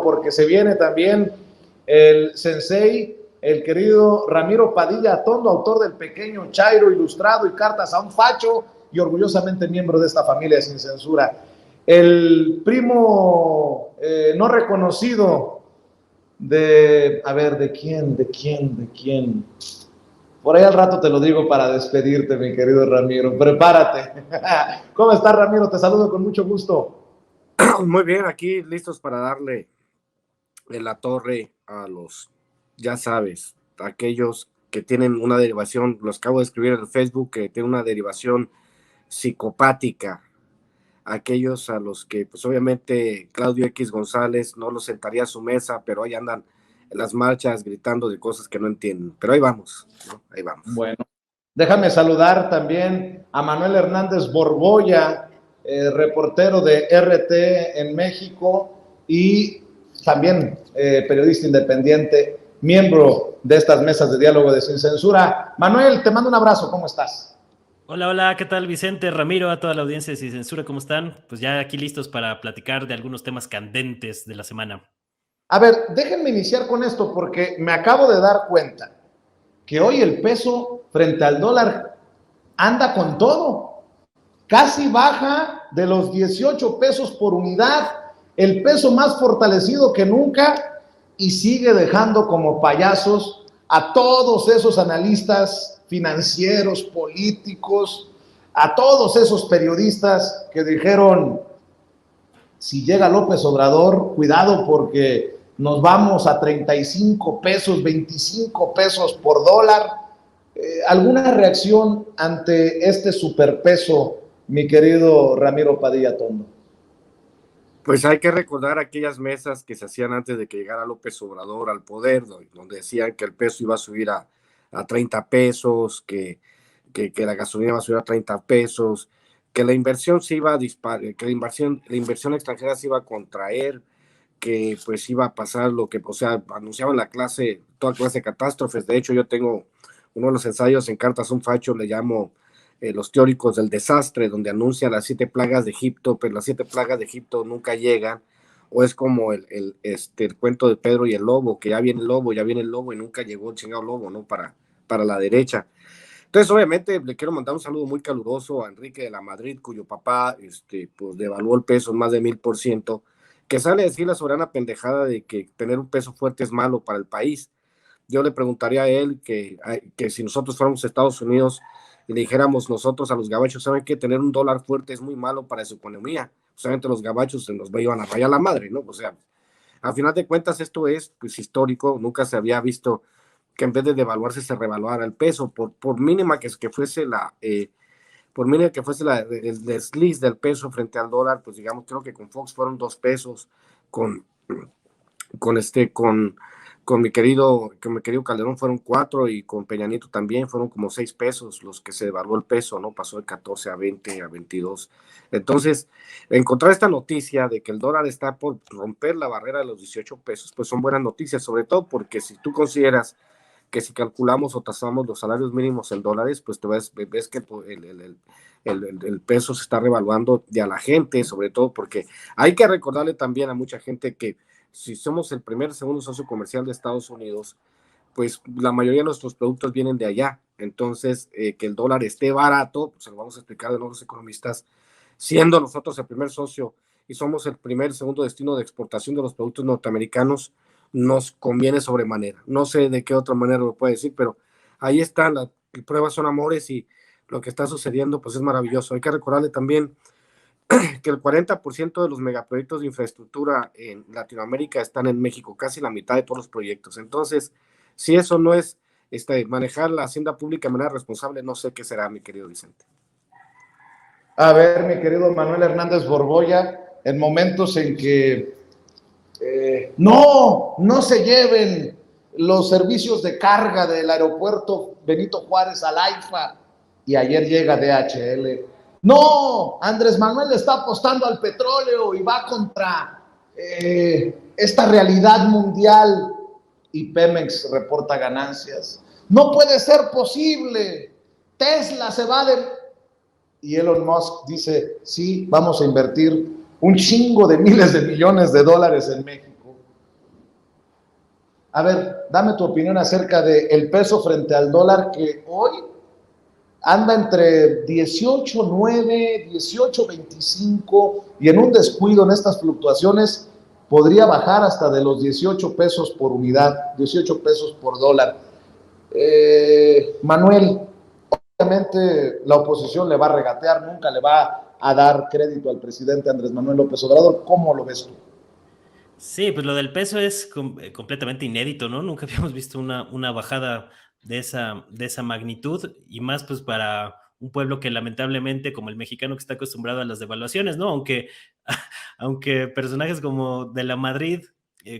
Diálogo, porque se viene también el sensei, el querido Ramiro Padilla Atondo, autor del Pequeño Chairo Ilustrado y Cartas a un Facho, y orgullosamente miembro de esta familia Sin Censura. El primo no reconocido de, a ver, ¿de quién? Por ahí al rato te lo digo para despedirte, mi querido Ramiro. Prepárate. ¿Cómo estás, Ramiro? Te saludo con mucho gusto. Muy bien, aquí listos para darle en la torre a los, ya sabes, aquellos que tienen una derivación, los acabo de escribir en el Facebook, que tienen una derivación psicopática, aquellos a los que pues obviamente Claudio X González no los sentaría a su mesa, pero ahí andan en las marchas gritando de cosas que no entienden, pero ahí vamos, ¿no? Ahí vamos. Bueno, déjame saludar también a Manuel Hernández Borboya, reportero de RT en México y también periodista independiente, miembro de estas mesas de diálogo de Sin Censura. Manuel, te mando un abrazo, ¿cómo estás? Hola, hola, ¿qué tal Vicente, Ramiro, a toda la audiencia de Sin Censura, ¿cómo están? Pues ya aquí listos para platicar de algunos temas candentes de la semana. A ver, déjenme iniciar con esto porque me acabo de dar cuenta que hoy el peso frente al dólar anda con todo. Casi baja de los 18 pesos por unidad, el peso más fortalecido que nunca, y sigue dejando como payasos a todos esos analistas financieros, políticos, a todos esos periodistas que dijeron, si llega López Obrador, cuidado porque nos vamos a 35 pesos, 25 pesos por dólar. ¿Alguna reacción ante este superpeso, mi querido Ramiro Padilla Atondo? Pues hay que recordar aquellas mesas que se hacían antes de que llegara López Obrador al poder, donde decían que el peso iba a subir a 30 pesos, que la gasolina iba a subir a 30 pesos, que la inversión se iba a disparar, que la inversión extranjera se iba a contraer, que pues iba a pasar lo que, o sea, anunciaban toda clase de catástrofes. De hecho, yo tengo uno de los ensayos en Cartas a un Facho, le llamo los teóricos del desastre, donde anuncian las 7 plagas de Egipto, pero las 7 plagas de Egipto nunca llegan, o es como el cuento de Pedro y el lobo, que ya viene el lobo y nunca llegó el chingado lobo, ¿no? Para la derecha. Entonces, obviamente, le quiero mandar un saludo muy caluroso a Enrique de la Madrid, cuyo papá, pues, devaluó el peso en más de 1000%, que sale a decir la soberana pendejada de que tener un peso fuerte es malo para el país. Yo le preguntaría a él que si nosotros fuéramos a Estados Unidos y le dijéramos nosotros a los gabachos, ¿saben qué? Tener un dólar fuerte es muy malo para su economía. Solamente los gabachos se nos iban a rayar la madre, ¿no? O sea, a final de cuentas esto es pues histórico, nunca se había visto que en vez de devaluarse se revaluara el peso, por mínima que fuese el desliz del peso frente al dólar, pues digamos, creo que con Fox fueron 2 pesos, con mi querido Calderón fueron 4 y con Peña Nieto también fueron como 6 pesos los que se devaluó el peso, ¿no? Pasó de 14 a 20 a 22. Entonces, encontrar esta noticia de que el dólar está por romper la barrera de los 18 pesos, pues son buenas noticias, sobre todo porque si tú consideras que si calculamos o tasamos los salarios mínimos en dólares, pues ves que el peso se está revaluando de a la gente, sobre todo porque hay que recordarle también a mucha gente que si somos el segundo socio comercial de Estados Unidos, pues la mayoría de nuestros productos vienen de allá. Entonces, que el dólar esté barato, pues se lo vamos a explicar de nuevo los economistas, siendo nosotros el primer socio y somos el segundo destino de exportación de los productos norteamericanos, nos conviene sobremanera. No sé de qué otra manera lo puede decir, pero ahí están, las pruebas son amores y lo que está sucediendo pues es maravilloso. Hay que recordarle también que el 40% de los megaproyectos de infraestructura en Latinoamérica están en México, casi la mitad de todos los proyectos. Entonces, si eso no es manejar la hacienda pública de manera responsable, no sé qué será, mi querido Vicente. A ver, mi querido Manuel Hernández Borboya, en momentos en que no se lleven los servicios de carga del aeropuerto Benito Juárez al AIFA, y ayer llega DHL. No, Andrés Manuel está apostando al petróleo y va contra esta realidad mundial, y Pemex reporta ganancias. No puede ser posible. Tesla se va y Elon Musk dice, sí, vamos a invertir un chingo de miles de millones de dólares en México. A ver, dame tu opinión acerca del peso frente al dólar que hoy anda entre 18.9, 18.25 y en un descuido en estas fluctuaciones podría bajar hasta de los 18 pesos por unidad, 18 pesos por dólar. Manuel, obviamente la oposición le va a regatear, nunca le va a dar crédito al presidente Andrés Manuel López Obrador. ¿Cómo lo ves tú? Sí, pues lo del peso es completamente inédito, ¿no? Nunca habíamos visto una bajada de esa magnitud y más pues para un pueblo que lamentablemente, como el mexicano que está acostumbrado a las devaluaciones, ¿no? Aunque personajes como de la Madrid,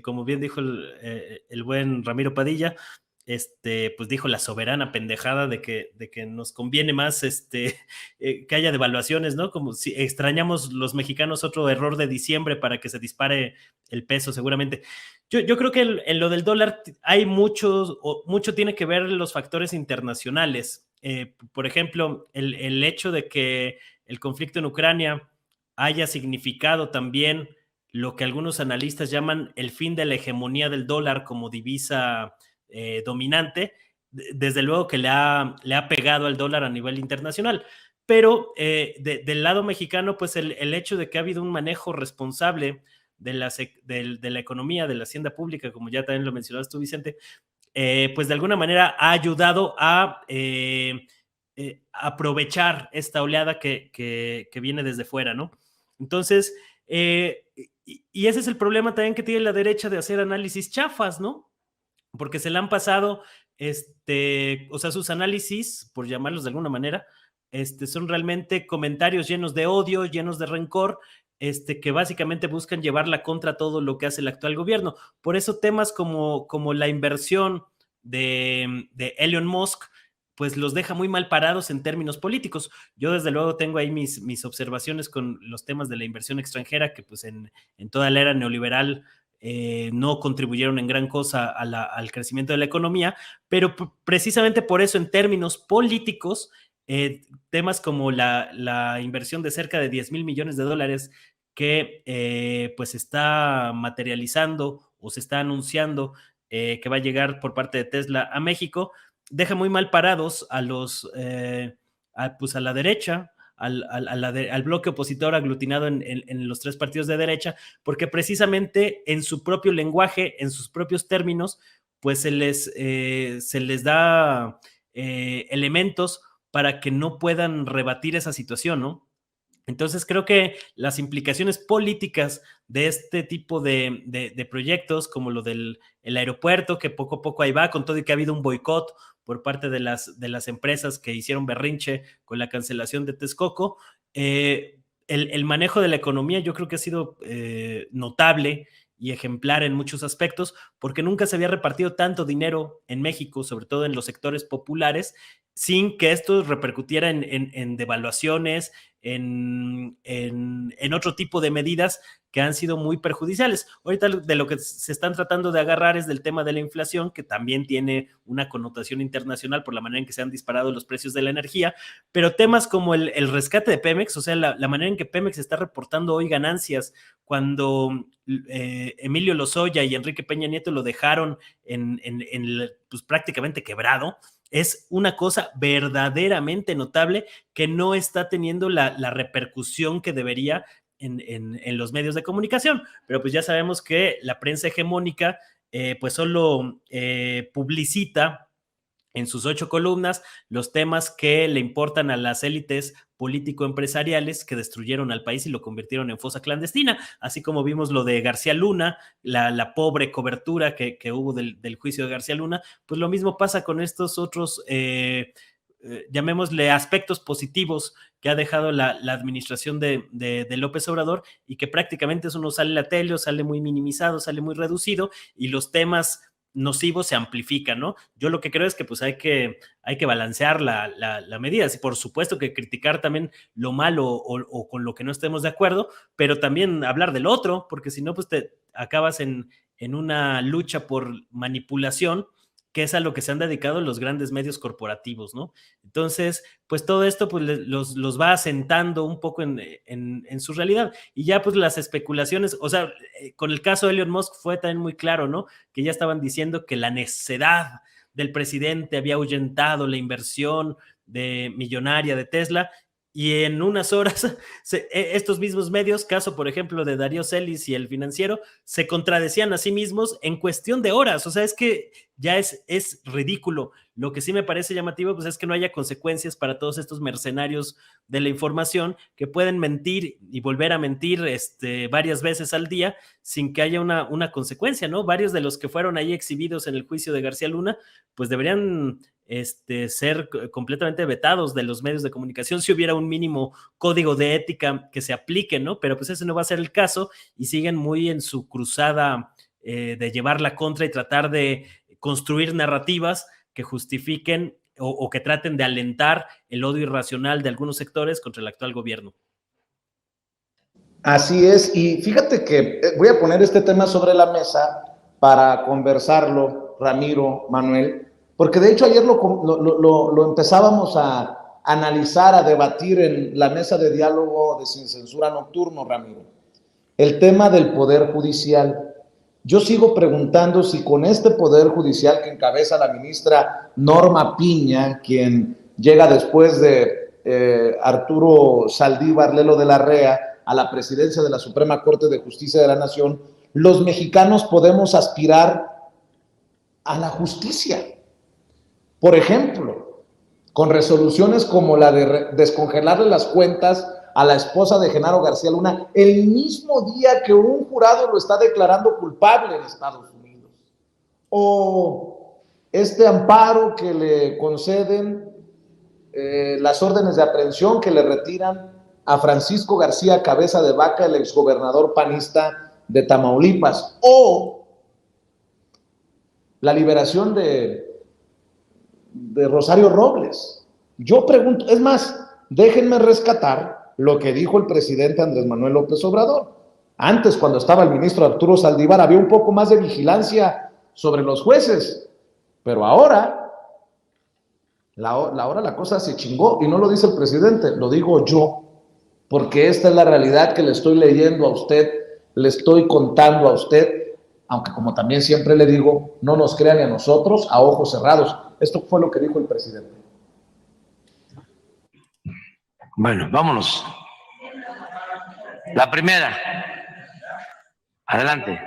como bien dijo el buen Ramiro Padilla, pues dijo la soberana pendejada de que nos conviene más que haya devaluaciones, ¿no? Como si extrañamos los mexicanos otro error de diciembre para que se dispare el peso, seguramente. Yo creo que en lo del dólar hay mucho tiene que ver los factores internacionales. Por ejemplo, el hecho de que el conflicto en Ucrania haya significado también lo que algunos analistas llaman el fin de la hegemonía del dólar como divisa dominante, desde luego que le ha pegado al dólar a nivel internacional. Pero del lado mexicano, pues el hecho de que ha habido un manejo responsable de la economía, de la hacienda pública, como ya también lo mencionabas tú, Vicente, pues de alguna manera ha ayudado a aprovechar esta oleada que viene desde fuera, ¿no? Entonces, y ese es el problema también que tiene la derecha de hacer análisis chafas, ¿no? Porque se le han pasado, o sea, sus análisis, por llamarlos de alguna manera, son realmente comentarios llenos de odio, llenos de rencor, que básicamente buscan llevarla contra todo lo que hace el actual gobierno. Por eso temas como la inversión de Elon Musk, pues los deja muy mal parados en términos políticos. Yo desde luego tengo ahí mis observaciones con los temas de la inversión extranjera, que pues en toda la era neoliberal no contribuyeron en gran cosa al crecimiento de la economía, pero precisamente por eso en términos políticos, temas como la inversión de cerca de 10,000 millones de dólares que pues está materializando o se está anunciando que va a llegar por parte de Tesla a México, deja muy mal parados pues a la derecha, al bloque opositor aglutinado en los tres partidos de derecha, porque precisamente en su propio lenguaje, en sus propios términos, pues se les da elementos para que no puedan rebatir esa situación, ¿no? Entonces creo que las implicaciones políticas de este tipo de proyectos, como lo del el aeropuerto, que poco a poco ahí va, con todo y que ha habido un boicot por parte de las empresas que hicieron berrinche con la cancelación de Texcoco, el manejo de la economía yo creo que ha sido notable y ejemplar en muchos aspectos, porque nunca se había repartido tanto dinero en México, sobre todo en los sectores populares, sin que esto repercutiera en devaluaciones, en otro tipo de medidas que han sido muy perjudiciales. Ahorita de lo que se están tratando de agarrar es del tema de la inflación, que también tiene una connotación internacional por la manera en que se han disparado los precios de la energía, pero temas como el rescate de Pemex, o sea, la manera en que Pemex está reportando hoy ganancias cuando Emilio Lozoya y Enrique Peña Nieto lo dejaron pues, prácticamente quebrado, es una cosa verdaderamente notable que no está teniendo la repercusión que debería en los medios de comunicación. Pero pues ya sabemos que la prensa hegemónica pues solo publicita en sus 8 columnas los temas que le importan a las élites político-empresariales que destruyeron al país y lo convirtieron en fosa clandestina, así como vimos lo de García Luna, la pobre cobertura que hubo del juicio de García Luna, pues lo mismo pasa con estos otros, llamémosle aspectos positivos que ha dejado la administración de López Obrador y que prácticamente eso no sale en la tele, o sale muy minimizado, sale muy reducido y los temas nocivos se amplifican, ¿no? Yo lo que creo es que pues hay que balancear la medida. Sí, por supuesto que criticar también lo malo o con lo que no estemos de acuerdo, pero también hablar del otro, porque si no, pues te acabas en una lucha por manipulación que es a lo que se han dedicado los grandes medios corporativos, ¿no? Entonces, pues todo esto pues los va asentando un poco en su realidad. Y ya pues las especulaciones, o sea, con el caso de Elon Musk fue también muy claro, ¿no? Que ya estaban diciendo que la necedad del presidente había ahuyentado la inversión millonaria de Tesla, y en unas horas estos mismos medios, caso por ejemplo de Darío Celis y El Financiero, se contradecían a sí mismos en cuestión de horas. O sea, es que ya es ridículo. Lo que sí me parece llamativo pues es que no haya consecuencias para todos estos mercenarios de la información que pueden mentir y volver a mentir varias veces al día sin que haya una consecuencia, ¿no? Varios de los que fueron ahí exhibidos en el juicio de García Luna pues deberían ser completamente vetados de los medios de comunicación si hubiera un mínimo código de ética que se aplique, ¿no? Pero pues ese no va a ser el caso y siguen muy en su cruzada de llevar la contra y tratar de construir narrativas que justifiquen o que traten de alentar el odio irracional de algunos sectores contra el actual gobierno. Así es, y fíjate que voy a poner este tema sobre la mesa para conversarlo, Ramiro, Manuel, porque de hecho ayer lo empezábamos a analizar, a debatir en la mesa de diálogo de Sin Censura Nocturno, Ramiro. El tema del Poder Judicial. Yo sigo preguntando si con este Poder Judicial que encabeza la ministra Norma Piña, quien llega después de Arturo Saldívar Lelo de la Rea a la presidencia de la Suprema Corte de Justicia de la Nación, los mexicanos podemos aspirar a la justicia. Por ejemplo, con resoluciones como la de descongelarle las cuentas a la esposa de Genaro García Luna el mismo día que un jurado lo está declarando culpable en Estados Unidos. O este amparo que le conceden, las órdenes de aprehensión que le retiran a Francisco García Cabeza de Vaca, el exgobernador panista de Tamaulipas. O la liberación de Rosario Robles. Yo pregunto, es más, déjenme rescatar lo que dijo el presidente Andrés Manuel López Obrador. Antes, cuando estaba el ministro Arturo Saldívar, había un poco más de vigilancia sobre los jueces, pero ahora la cosa se chingó, y no lo dice el presidente, lo digo yo, porque esta es la realidad que le estoy leyendo a usted, le estoy contando a usted, aunque como también siempre le digo, no nos crean ni a nosotros a ojos cerrados. Esto fue lo que dijo el presidente. Bueno, vámonos. La primera. Adelante.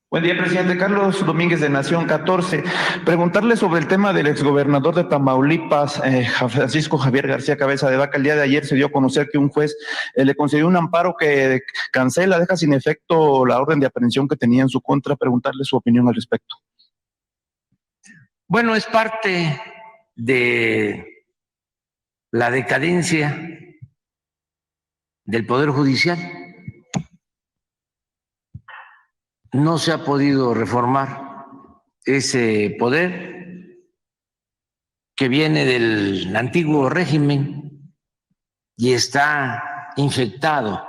Buen día, presidente. Carlos Domínguez, de Nación 14. Preguntarle sobre el tema del exgobernador de Tamaulipas, Francisco Javier García Cabeza de Vaca. El día de ayer se dio a conocer que un juez le concedió un amparo que cancela, deja sin efecto la orden de aprehensión que tenía en su contra. Preguntarle su opinión al respecto. Bueno, es parte de la decadencia del Poder Judicial. No se ha podido reformar ese poder que viene del antiguo régimen y está infectado,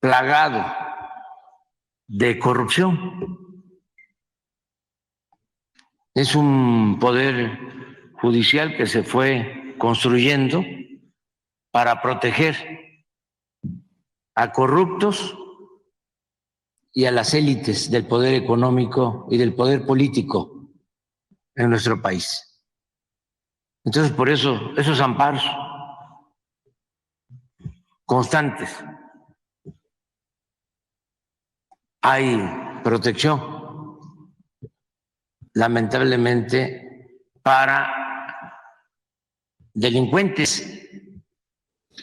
plagado de corrupción. Es un poder judicial que se fue construyendo para proteger a corruptos y a las élites del poder económico y del poder político en nuestro país. Entonces, por eso, esos amparos constantes, hay protección, lamentablemente, para delincuentes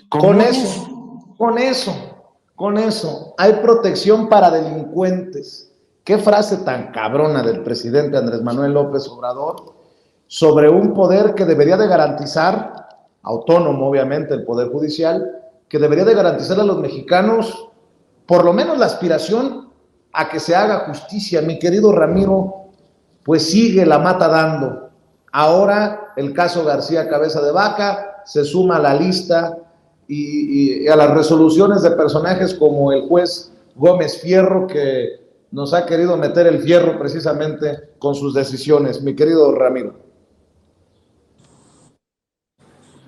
comunes. Con eso, hay protección para delincuentes. Qué frase tan cabrona del presidente Andrés Manuel López Obrador sobre un poder que debería de garantizar, autónomo obviamente el Poder Judicial, que debería de garantizar a los mexicanos por lo menos la aspiración a que se haga justicia. Mi querido Ramiro, pues sigue la mata dando. Ahora el caso García Cabeza de Vaca se suma a la lista y a las resoluciones de personajes como el juez Gómez Fierro, que nos ha querido meter el fierro precisamente con sus decisiones, mi querido Ramiro.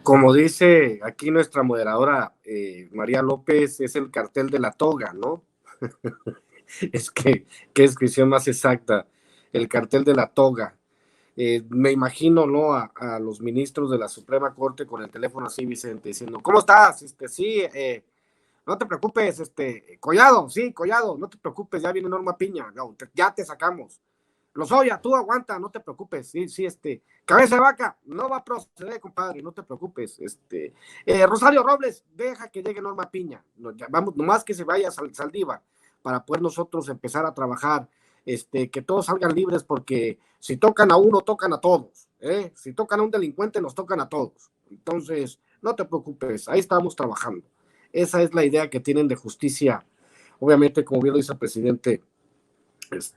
Como dice aquí nuestra moderadora María López, es el cartel de la toga, ¿no? Es que, qué descripción más exacta, el cartel de la toga. Me imagino, ¿no? A los ministros de la Suprema Corte con el teléfono así, Vicente, diciendo, ¿cómo estás? Sí, no te preocupes, Collado, sí, Collado, no te preocupes, ya viene Norma Piña, no, ya te sacamos. Lozoya, tú aguanta, no te preocupes, sí, Cabeza de Vaca, no va a proceder, compadre, no te preocupes, Rosario Robles, deja que llegue Norma Piña, no, ya, vamos, nomás que se vaya Saldívar, para poder nosotros empezar a trabajar, que todos salgan libres, porque si tocan a uno, tocan a todos, si tocan a un delincuente, nos tocan a todos, entonces, no te preocupes, ahí estamos trabajando, esa es la idea que tienen de justicia, obviamente, como bien lo dice el presidente,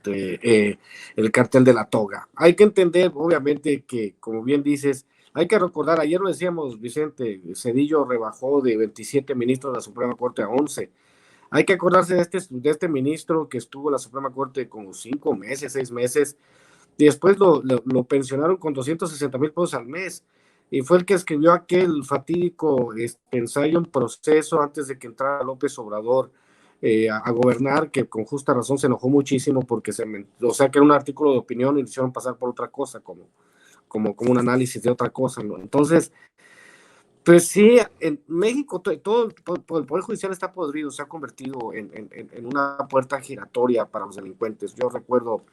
el cartel de la toga. Hay que entender, obviamente, que, como bien dices, hay que recordar, ayer lo decíamos, Vicente, Zedillo rebajó de 27 ministros de la Suprema Corte a 11. Hay que acordarse de este ministro que estuvo en la Suprema Corte como 5 meses, 6 meses, y después lo pensionaron con 260,000 pesos al mes, y fue el que escribió aquel fatídico ensayo en proceso antes de que entrara López Obrador a gobernar, que con justa razón se enojó muchísimo porque o sea que era un artículo de opinión y le hicieron pasar por otra cosa, como un análisis de otra cosa, ¿no? Entonces, pues sí, en México todo el Poder Judicial está podrido, se ha convertido en una puerta giratoria para los delincuentes. Yo recuerdo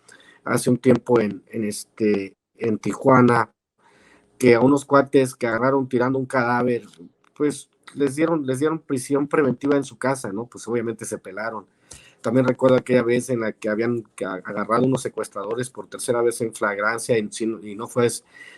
hace un tiempo en Tijuana, que a unos cuates que agarraron tirando un cadáver, pues les dieron prisión preventiva en su casa, ¿no? Pues obviamente se pelaron. También recuerdo aquella vez en la que habían agarrado unos secuestradores por tercera vez en flagrancia y no fue,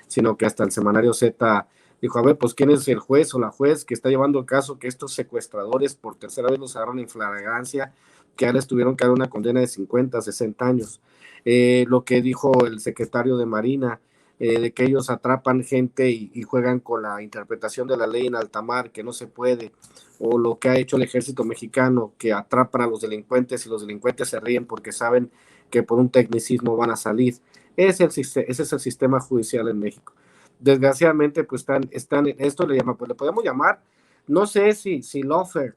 sino que hasta el semanario Z dijo, a ver, pues quién es el juez o la juez que está llevando el caso, que estos secuestradores por tercera vez los agarraron en flagrancia, que ahora tuvieron que dar una condena de 50, 60 años. Lo que dijo el secretario de Marina, de que ellos atrapan gente y juegan con la interpretación de la ley en alta mar, que no se puede, o lo que ha hecho el ejército mexicano, que atrapan a los delincuentes y los delincuentes se ríen porque saben que por un tecnicismo van a salir. Ese es el sistema judicial en México. Desgraciadamente, pues esto le podemos llamar, no sé si lawfare,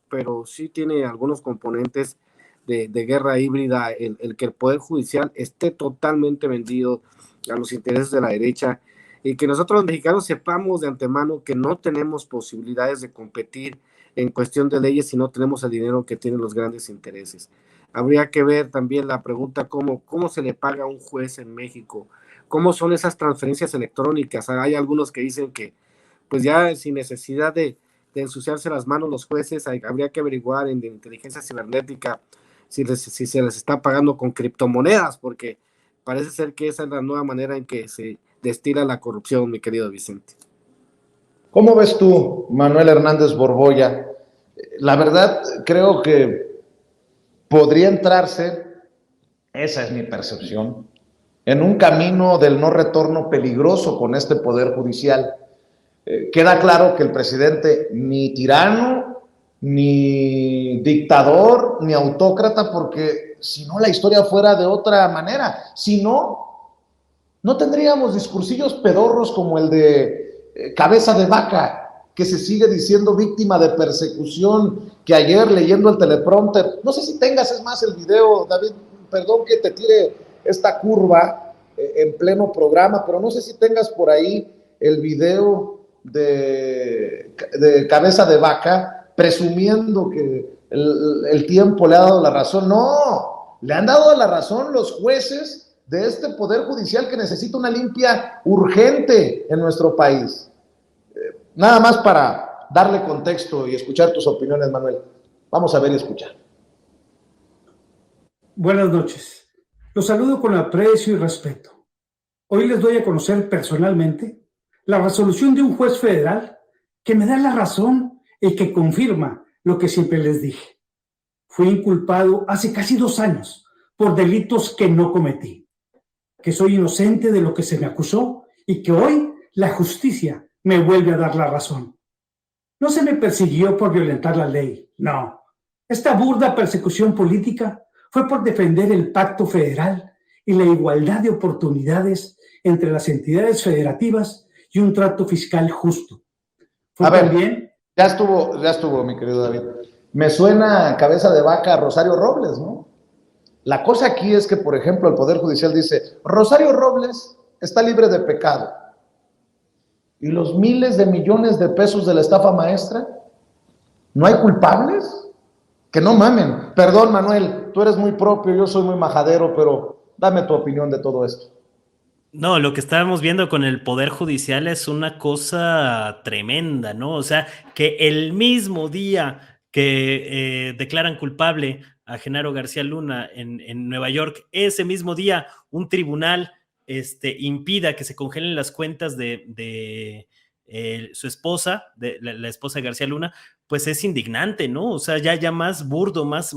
pero sí tiene algunos componentes de guerra híbrida, el que el Poder Judicial esté totalmente vendido a los intereses de la derecha y que nosotros los mexicanos sepamos de antemano que no tenemos posibilidades de competir en cuestión de leyes si no tenemos el dinero que tienen los grandes intereses. Habría que ver también la pregunta cómo se le paga a un juez en México, cómo son esas transferencias electrónicas. Hay algunos que dicen que pues ya sin necesidad de ensuciarse las manos los jueces, habría que averiguar en inteligencia cibernética si se les está pagando con criptomonedas, porque parece ser que esa es la nueva manera en que se destila la corrupción, mi querido Vicente. ¿Cómo ves tú, Manuel Hernández Borboya? La verdad, creo que podría entrarse, esa es mi percepción, en un camino del no retorno peligroso con este Poder Judicial. Queda claro que el presidente ni tirano, ni dictador, ni autócrata, porque si no la historia fuera de otra manera. Si no, no tendríamos discursillos pedorros como el de Cabeza de Vaca, que se sigue diciendo víctima de persecución, que ayer leyendo el teleprompter, no sé si tengas, es más, el video, David, perdón que te tire esta curva en pleno programa, pero no sé si tengas por ahí el video de Cabeza de Vaca presumiendo que el tiempo le ha dado la razón. No, le han dado la razón los jueces de este Poder Judicial que necesita una limpia urgente en nuestro país. Nada más para darle contexto y escuchar tus opiniones, Manuel. Vamos a ver y escuchar. Buenas noches. Los saludo con aprecio y respeto. Hoy les doy a conocer personalmente la resolución de un juez federal que me da la razón y que confirma lo que siempre les dije. Fui inculpado hace casi 2 años por delitos que no cometí, que soy inocente de lo que se me acusó y que hoy la justicia me vuelve a dar la razón. No se me persiguió por violentar la ley, no. Esta burda persecución política fue por defender el pacto federal y la igualdad de oportunidades entre las entidades federativas y un trato fiscal justo. Fue A ver, también... ya estuvo, mi querido David. Me suena cabeza de vaca a Rosario Robles, ¿no? La cosa aquí es que, por ejemplo, el Poder Judicial dice, Rosario Robles está libre de pecado. ¿Y los miles de millones de pesos de la estafa maestra? ¿No hay culpables? Que no mamen. Perdón, Manuel, tú eres muy propio, yo soy muy majadero, pero dame tu opinión de todo esto. No, lo que estábamos viendo con el Poder Judicial es una cosa tremenda, ¿no? O sea, que el mismo día que declaran culpable a Genaro García Luna en Nueva York, ese mismo día un tribunal impida que se congelen las cuentas de su esposa, de la esposa de García Luna, pues es indignante, ¿no? O sea, ya más burdo, más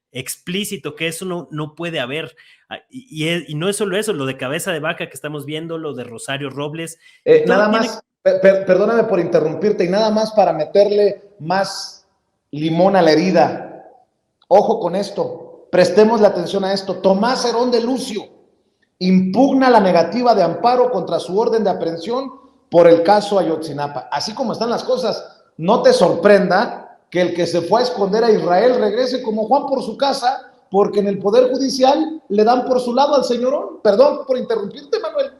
explícito que eso no puede haber. Y no es solo eso, lo de cabeza de vaca que estamos viendo, lo de Rosario Robles. Nada más, perdóname por interrumpirte, y nada más para meterle más limón a la herida. Ojo con esto, prestemos la atención a esto. Tomás Herón de Lucio impugna la negativa de amparo contra su orden de aprehensión por el caso Ayotzinapa. Así como están las cosas, no te sorprenda que el que se fue a esconder a Israel regrese como Juan por su casa, porque en el Poder Judicial le dan por su lado al señorón. Perdón por interrumpirte, Manuel.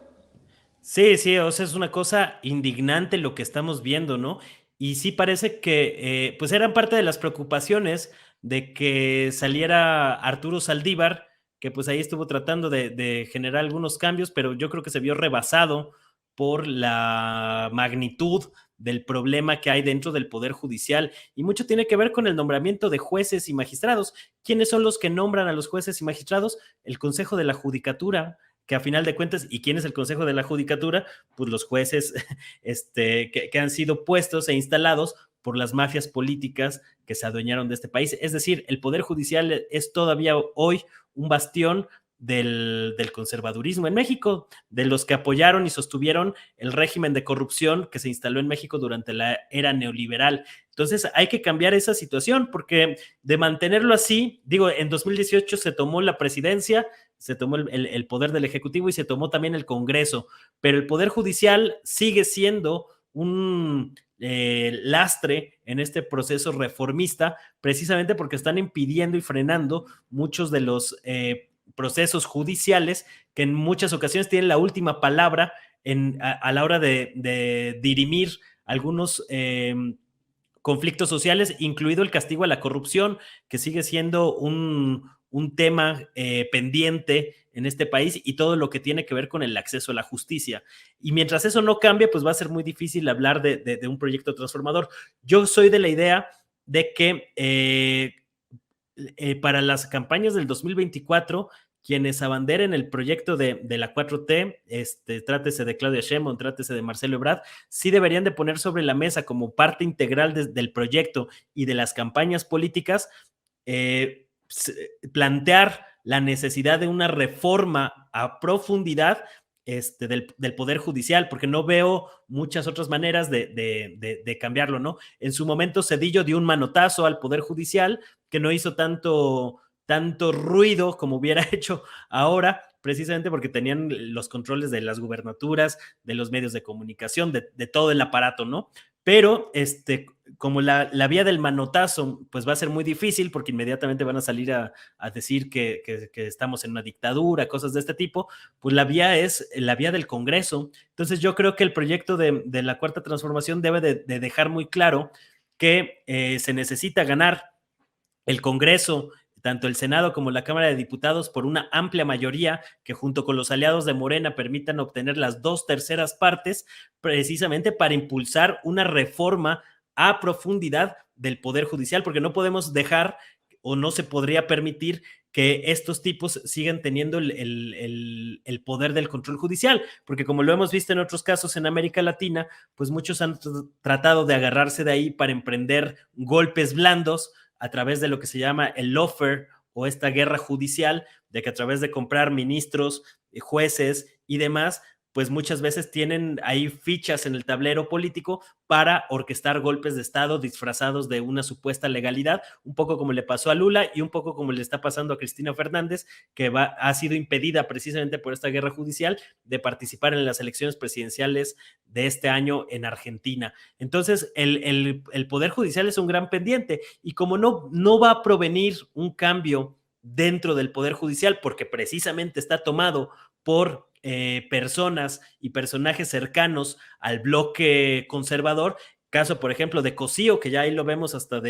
Sí, o sea, es una cosa indignante lo que estamos viendo, ¿no? Y sí parece que, pues eran parte de las preocupaciones de que saliera Arturo Saldívar, que pues ahí estuvo tratando de generar algunos cambios, pero yo creo que se vio rebasado por la magnitud del problema que hay dentro del Poder Judicial, y mucho tiene que ver con el nombramiento de jueces y magistrados. ¿Quiénes son los que nombran a los jueces y magistrados? El Consejo de la Judicatura, que a final de cuentas, ¿y quién es el Consejo de la Judicatura? Pues los jueces que han sido puestos e instalados por las mafias políticas que se adueñaron de este país. Es decir, el Poder Judicial es todavía hoy un bastión del conservadurismo en México, de los que apoyaron y sostuvieron el régimen de corrupción que se instaló en México durante la era neoliberal. Entonces hay que cambiar esa situación, porque de mantenerlo así, digo, en 2018 se tomó la presidencia, se tomó el poder del Ejecutivo y se tomó también el Congreso, pero el Poder Judicial sigue siendo un lastre en este proceso reformista, precisamente porque están impidiendo y frenando muchos de los procesos judiciales que en muchas ocasiones tienen la última palabra a la hora de dirimir algunos conflictos sociales, incluido el castigo a la corrupción, que sigue siendo un tema pendiente en este país, y todo lo que tiene que ver con el acceso a la justicia. Y mientras eso no cambie, pues va a ser muy difícil hablar de un proyecto transformador. Yo soy de la idea de que para las campañas del 2024, quienes abanderen el proyecto de la 4T, trátese de Claudia Sheinbaum, trátese de Marcelo Ebrard, sí deberían de poner sobre la mesa como parte integral del proyecto y de las campañas políticas, plantear la necesidad de una reforma a profundidad del Poder Judicial, porque no veo muchas otras maneras de cambiarlo, ¿no? En su momento Zedillo dio un manotazo al Poder Judicial que no hizo tanto ruido como hubiera hecho ahora, precisamente porque tenían los controles de las gubernaturas, de los medios de comunicación, de todo el aparato, ¿no? Pero como la vía del manotazo, pues va a ser muy difícil, porque inmediatamente van a salir a decir que estamos en una dictadura, cosas de este tipo. Pues la vía es la vía del Congreso. Entonces yo creo que el proyecto de la Cuarta Transformación debe de dejar muy claro que se necesita ganar el Congreso, tanto el Senado como la Cámara de Diputados, por una amplia mayoría que junto con los aliados de Morena permitan obtener las 2/3 partes, precisamente para impulsar una reforma a profundidad del Poder Judicial, porque no podemos dejar o no se podría permitir que estos tipos sigan teniendo el poder del control judicial, porque como lo hemos visto en otros casos en América Latina, pues muchos han tratado de agarrarse de ahí para emprender golpes blandos a través de lo que se llama el lawfare, o esta guerra judicial, de que a través de comprar ministros, jueces y demás, pues muchas veces tienen ahí fichas en el tablero político para orquestar golpes de Estado disfrazados de una supuesta legalidad, un poco como le pasó a Lula y un poco como le está pasando a Cristina Fernández, que ha sido impedida precisamente por esta guerra judicial de participar en las elecciones presidenciales de este año en Argentina. Entonces, el Poder Judicial es un gran pendiente y como no va a provenir un cambio dentro del Poder Judicial, porque precisamente está tomado por personas y personajes cercanos al bloque conservador, caso por ejemplo de Cosío, que ya ahí lo vemos hasta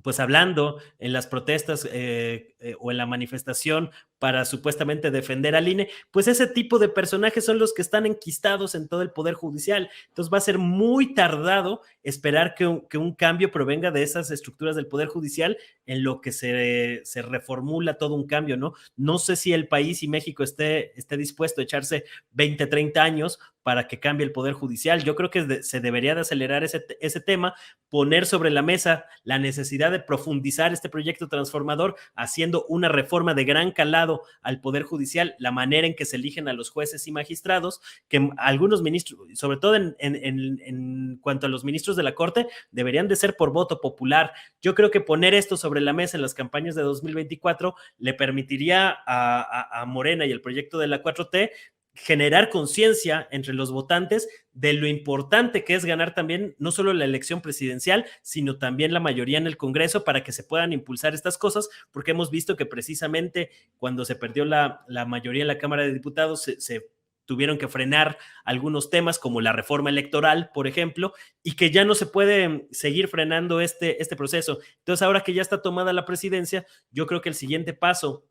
pues hablando en las protestas o en la manifestación para supuestamente defender al INE, pues ese tipo de personajes son los que están enquistados en todo el Poder Judicial. Entonces va a ser muy tardado esperar que un cambio provenga de esas estructuras del Poder Judicial en lo que se reformula todo un cambio, ¿no? No sé si el país y México esté dispuesto a echarse 20, 30 años para que cambie el Poder Judicial. Yo creo que se debería de acelerar ese tema, poner sobre la mesa la necesidad de profundizar este proyecto transformador, haciendo una reforma de gran calado al Poder Judicial, la manera en que se eligen a los jueces y magistrados, que algunos ministros, sobre todo en cuanto a los ministros de la Corte, deberían de ser por voto popular. Yo creo que poner esto sobre la mesa en las campañas de 2024 le permitiría a Morena y el proyecto de la 4T generar conciencia entre los votantes de lo importante que es ganar también no solo la elección presidencial, sino también la mayoría en el Congreso para que se puedan impulsar estas cosas, porque hemos visto que precisamente cuando se perdió la mayoría en la Cámara de Diputados se tuvieron que frenar algunos temas como la reforma electoral, por ejemplo, y que ya no se puede seguir frenando este proceso. Entonces, ahora que ya está tomada la presidencia, yo creo que el siguiente paso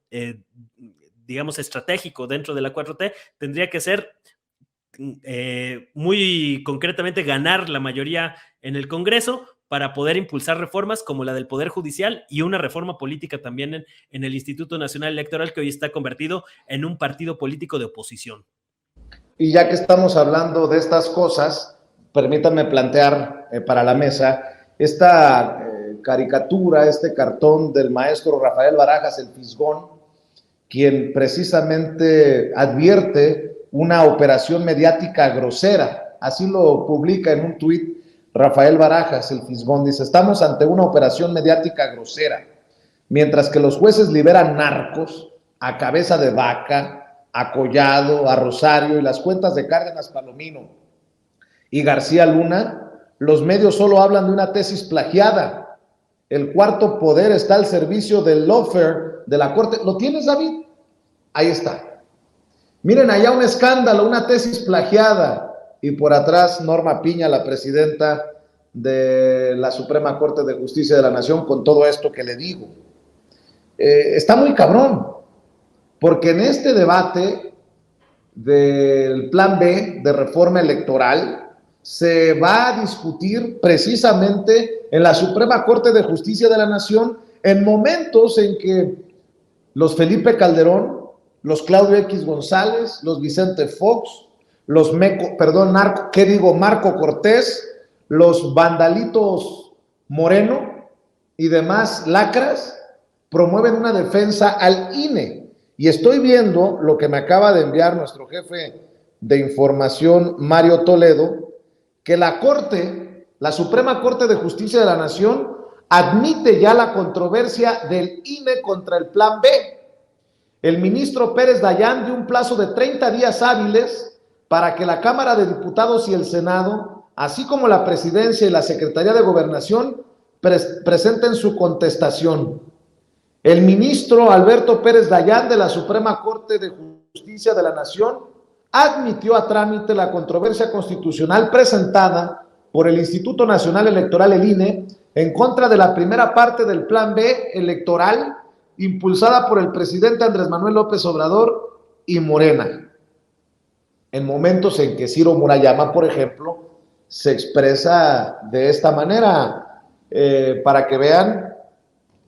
digamos, estratégico dentro de la 4T, tendría que ser muy concretamente ganar la mayoría en el Congreso para poder impulsar reformas como la del Poder Judicial y una reforma política también en el Instituto Nacional Electoral, que hoy está convertido en un partido político de oposición. Y ya que estamos hablando de estas cosas, permítanme plantear para la mesa esta caricatura, este cartón del maestro Rafael Barajas, el Fisgón, quien precisamente advierte una operación mediática grosera. Así lo publica en un tuit Rafael Barajas, el Fisgón. Dice: estamos ante una operación mediática grosera. Mientras que los jueces liberan narcos a Cabeza de Vaca, a Collado, a Rosario y las cuentas de Cárdenas Palomino y García Luna, los medios solo hablan de una tesis plagiada. El cuarto poder está al servicio del lawfare de la Corte. ¿Lo tienes, David? Ahí está. Miren, allá un escándalo, una tesis plagiada, y por atrás Norma Piña, la presidenta de la Suprema Corte de Justicia de la Nación, con todo esto que le digo. Está muy cabrón, porque en este debate del Plan B de reforma electoral se va a discutir precisamente en la Suprema Corte de Justicia de la Nación, en momentos en que los Felipe Calderón, los Claudio X González, los Vicente Fox, los Marco Cortés, los Vandalitos Moreno y demás lacras promueven una defensa al INE. Y estoy viendo lo que me acaba de enviar nuestro jefe de información, Mario Toledo, que la Corte, la Suprema Corte de Justicia de la Nación, admite ya la controversia del INE contra el Plan B. El ministro Pérez Dayán dio un plazo de 30 días hábiles para que la Cámara de Diputados y el Senado, así como la Presidencia y la Secretaría de Gobernación, presenten su contestación. El ministro Alberto Pérez Dayán de la Suprema Corte de Justicia de la Nación admitió a trámite la controversia constitucional presentada por el Instituto Nacional Electoral, el INE, en contra de la primera parte del Plan B electoral impulsada por el presidente Andrés Manuel López Obrador y Morena. En momentos en que Ciro Murayama, por ejemplo, se expresa de esta manera, para que vean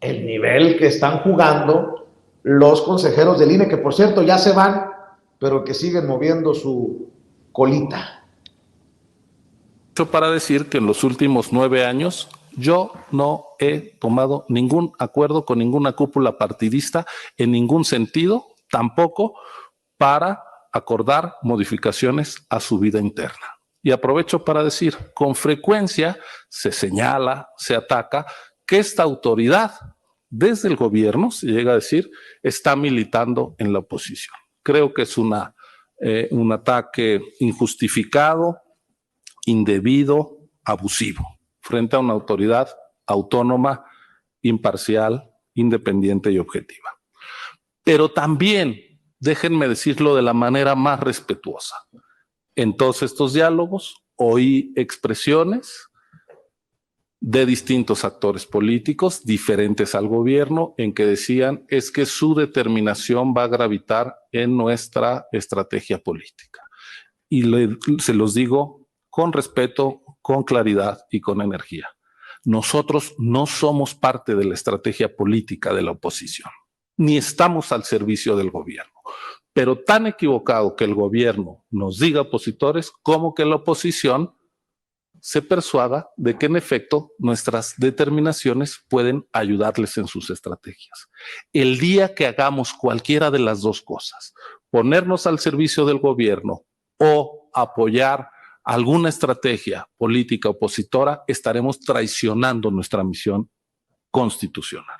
el nivel que están jugando los consejeros del INE, que por cierto ya se van, pero que siguen moviendo su colita. Para decir que en los últimos 9 años yo no he tomado ningún acuerdo con ninguna cúpula partidista en ningún sentido, tampoco para acordar modificaciones a su vida interna. Y aprovecho para decir, con frecuencia se señala, se ataca que esta autoridad, desde el gobierno, se llega a decir, está militando en la oposición. Creo que es un ataque injustificado, indebido, abusivo, frente a una autoridad autónoma, imparcial, independiente y objetiva. Pero también, déjenme decirlo de la manera más respetuosa, en todos estos diálogos oí expresiones de distintos actores políticos diferentes al gobierno en que decían es que su determinación va a gravitar en nuestra estrategia política. Y se los digo con respeto, con claridad y con energía. Nosotros no somos parte de la estrategia política de la oposición, ni estamos al servicio del gobierno. Pero tan equivocado que el gobierno nos diga opositores como que la oposición se persuada de que en efecto nuestras determinaciones pueden ayudarles en sus estrategias. El día que hagamos cualquiera de las dos cosas, ponernos al servicio del gobierno o apoyar alguna estrategia política opositora, estaremos traicionando nuestra misión constitucional.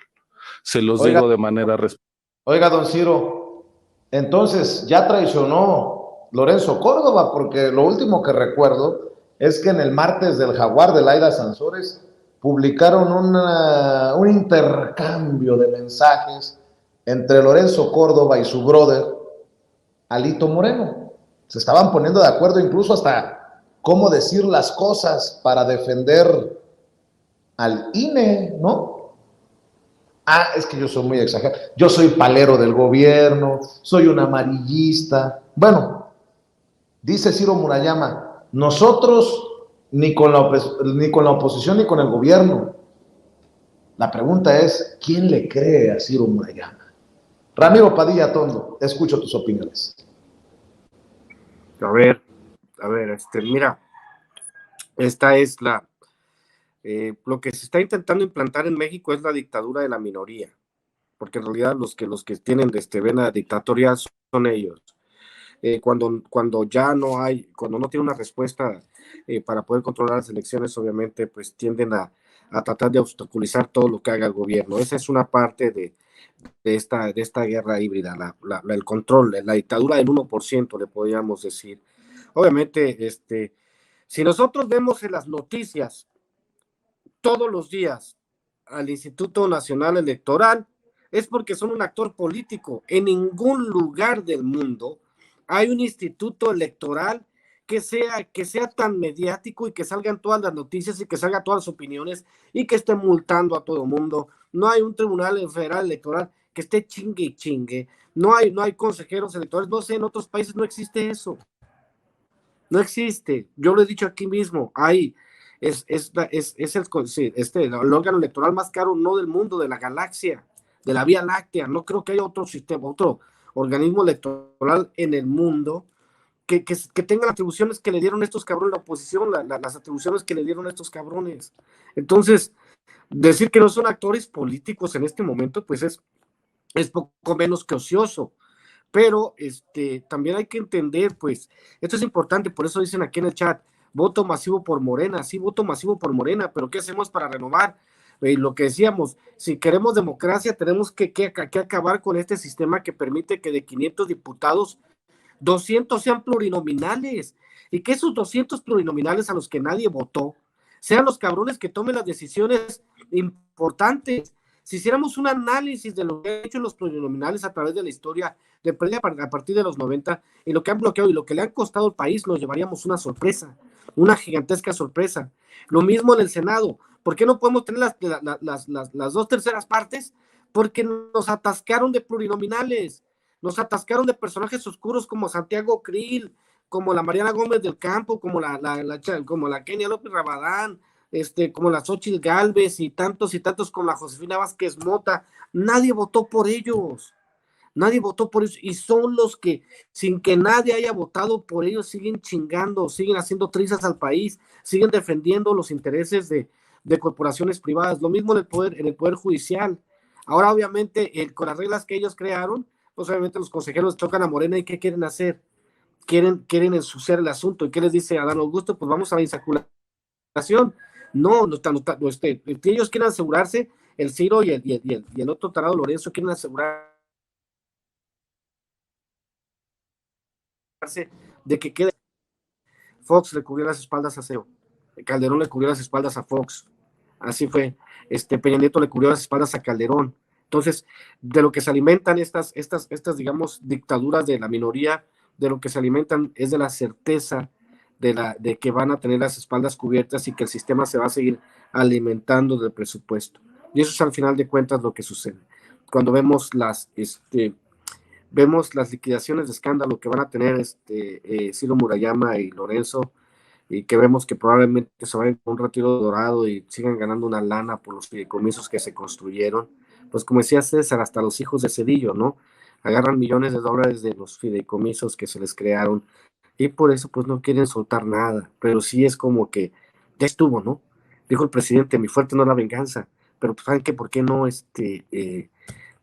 Se los digo de manera respetuosa. Oiga, don Ciro, entonces ya traicionó Lorenzo Córdoba, porque lo último que recuerdo es que en el martes del Jaguar de Laida Sansores publicaron un intercambio de mensajes entre Lorenzo Córdoba y su brother, Alito Moreno. Se estaban poniendo de acuerdo incluso hasta cómo decir las cosas para defender al INE, ¿no? Ah, es que yo soy muy exagerado. Yo soy palero del gobierno, soy un amarillista. Bueno, dice Ciro Murayama, nosotros ni con la oposición ni con el gobierno. La pregunta es, ¿quién le cree a Ciro Murayama? Ramiro Padilla Tondo, escucho tus opiniones. A ver, mira, esta es lo que se está intentando implantar en México es la dictadura de la minoría, porque en realidad los que tienen vena dictatorial son ellos. Cuando ya no hay, cuando no tiene una respuesta para poder controlar las elecciones, obviamente, pues tienden a tratar de obstaculizar todo lo que haga el gobierno. Esa es una parte de esta guerra híbrida, el control, la dictadura del 1%, le podríamos decir. Obviamente, si nosotros vemos en las noticias todos los días al Instituto Nacional Electoral, es porque son un actor político. En ningún lugar del mundo hay un instituto electoral que sea tan mediático y que salgan todas las noticias y que salgan todas las opiniones y que esté multando a todo el mundo. No hay un tribunal federal electoral que esté chingue y chingue. No hay consejeros electorales. No sé, en otros países no existe eso. No existe. Yo lo he dicho aquí mismo. Es el órgano electoral más caro, no del mundo, de la galaxia, de la Vía Láctea. No creo que haya otro sistema, otro organismo electoral en el mundo que tenga las atribuciones que le dieron estos cabrones, la oposición, las atribuciones que le dieron estos cabrones. Entonces, decir que no son actores políticos en este momento, pues es poco menos que ocioso. Pero también hay que entender, pues, esto es importante, por eso dicen aquí en el chat, voto masivo por Morena. Sí, voto masivo por Morena, pero ¿qué hacemos para renovar? Lo que decíamos, si queremos democracia, tenemos que acabar con este sistema que permite que de 500 diputados, 200 sean plurinominales, y que esos 200 plurinominales a los que nadie votó, sean los cabrones que tomen las decisiones importantes. Si hiciéramos un análisis de lo que han hecho los plurinominales a través de la historia, a partir de los 90, y lo que han bloqueado y lo que le han costado al país, nos llevaríamos una sorpresa, una gigantesca sorpresa. Lo mismo en el Senado. ¿Por qué no podemos tener las 2/3 partes? Porque nos atascaron de plurinominales, nos atascaron de personajes oscuros como Santiago Krill, como la Mariana Gómez del Campo, como la Kenia López Rabadán, como la Xóchitl Gálvez y tantos como la Josefina Vázquez Mota. Nadie votó por ellos. Nadie votó por ellos, y son los que, sin que nadie haya votado por ellos, siguen chingando, siguen haciendo trizas al país, siguen defendiendo los intereses de corporaciones privadas. Lo mismo en el poder judicial. Ahora, obviamente, con las reglas que ellos crearon, pues obviamente los consejeros tocan a Morena y ¿qué quieren hacer? Quieren ensuciar el asunto. ¿Y qué les dice Adán Augusto? Pues vamos a la insaculación. No, ellos quieren asegurarse, el Ciro y el otro tarado Lorenzo quieren asegurarse de que quede. Fox le cubrió las espaldas a Ciro, Calderón le cubrió las espaldas a Fox, así fue. Peña Nieto le cubrió las espaldas a Calderón. Entonces, de lo que se alimentan estas, digamos, dictaduras de la minoría, de lo que se alimentan es de la certeza de que van a tener las espaldas cubiertas y que el sistema se va a seguir alimentando del presupuesto. Y eso es al final de cuentas lo que sucede. Cuando vemos las liquidaciones de escándalo que van a tener Ciro Murayama y Lorenzo, y que vemos que probablemente se vayan con un retiro dorado y sigan ganando una lana por los fideicomisos que se construyeron, pues como decía César, hasta los hijos de Cedillo, ¿no? Agarran millones de dólares de los fideicomisos que se les crearon y por eso pues no quieren soltar nada, pero sí es como que ya estuvo, ¿no? Dijo el presidente, mi fuerte no es la venganza, pero pues ¿saben qué? ¿Por qué no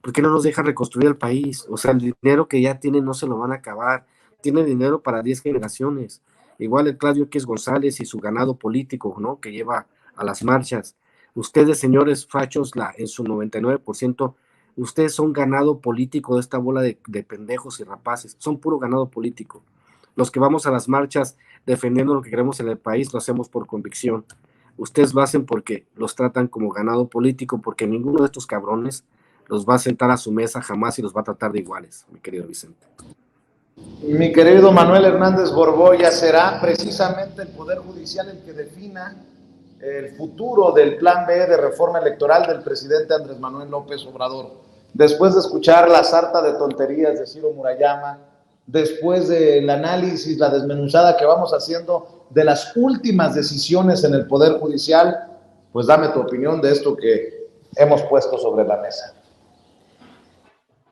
¿por qué no nos deja reconstruir el país? O sea, el dinero que ya tienen no se lo van a acabar, tiene dinero para 10 generaciones. Igual el Claudio X González y su ganado político, ¿no? Que lleva a las marchas. Ustedes, señores fachos, en su 99%, ustedes son ganado político de esta bola de pendejos y rapaces, son puro ganado político. Los que vamos a las marchas defendiendo lo que queremos en el país, lo hacemos por convicción. Ustedes lo hacen porque los tratan como ganado político, porque ninguno de estos cabrones los va a sentar a su mesa jamás y los va a tratar de iguales, mi querido Vicente. Mi querido Manuel Hernández Borboya, será precisamente el Poder Judicial el que defina el futuro del plan B de reforma electoral del presidente Andrés Manuel López Obrador. Después de escuchar la sarta de tonterías de Ciro Murayama, después del análisis, la desmenuzada que vamos haciendo de las últimas decisiones en el Poder Judicial, pues dame tu opinión de esto que hemos puesto sobre la mesa.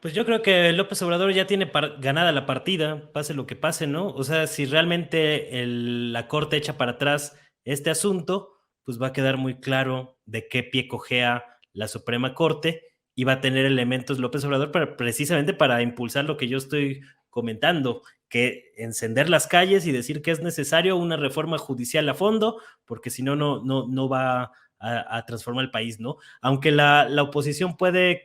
Pues yo creo que López Obrador ya tiene ganada la partida, pase lo que pase, ¿no? O sea, si realmente la Corte echa para atrás este asunto, pues va a quedar muy claro de qué pie cojea la Suprema Corte y va a tener elementos López Obrador precisamente para impulsar lo que yo estoy comentando, que encender las calles y decir que es necesario una reforma judicial a fondo, porque si no, no va a transformar el país, ¿no? Aunque la oposición puede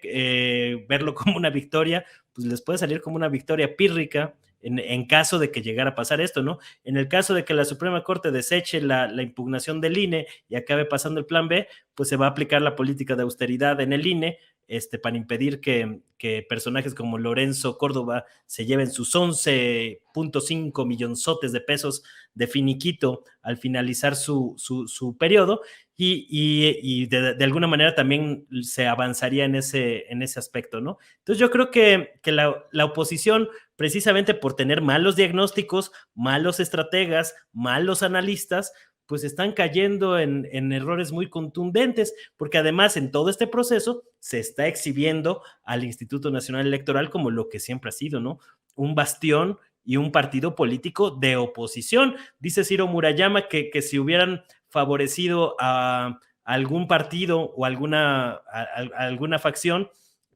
verlo como una victoria, pues les puede salir como una victoria pírrica en caso de que llegara a pasar esto, ¿no? En el caso de que la Suprema Corte deseche la impugnación del INE y acabe pasando el plan B, pues se va a aplicar la política de austeridad en el INE, para impedir que personajes como Lorenzo Córdoba se lleven sus 11.5 millonzotes de pesos de finiquito al finalizar su periodo, y de alguna manera también se avanzaría en ese aspecto, ¿no? Entonces yo creo que la oposición, precisamente por tener malos diagnósticos, malos estrategas, malos analistas, pues están cayendo en errores muy contundentes, porque además en todo este proceso se está exhibiendo al Instituto Nacional Electoral como lo que siempre ha sido, ¿no? Un bastión y un partido político de oposición. Dice Ciro Murayama que si hubieran favorecido a algún partido o alguna facción,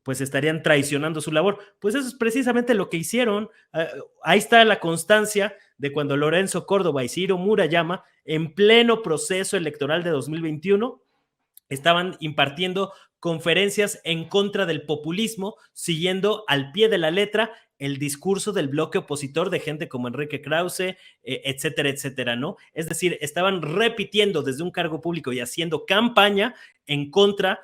pues estarían traicionando su labor. Pues eso es precisamente lo que hicieron. Ahí está la constancia de cuando Lorenzo Córdoba y Ciro Murayama, en pleno proceso electoral de 2021, estaban impartiendo conferencias en contra del populismo, siguiendo al pie de la letra el discurso del bloque opositor de gente como Enrique Krause, etcétera, etcétera, ¿no? Es decir, estaban repitiendo desde un cargo público y haciendo campaña en contra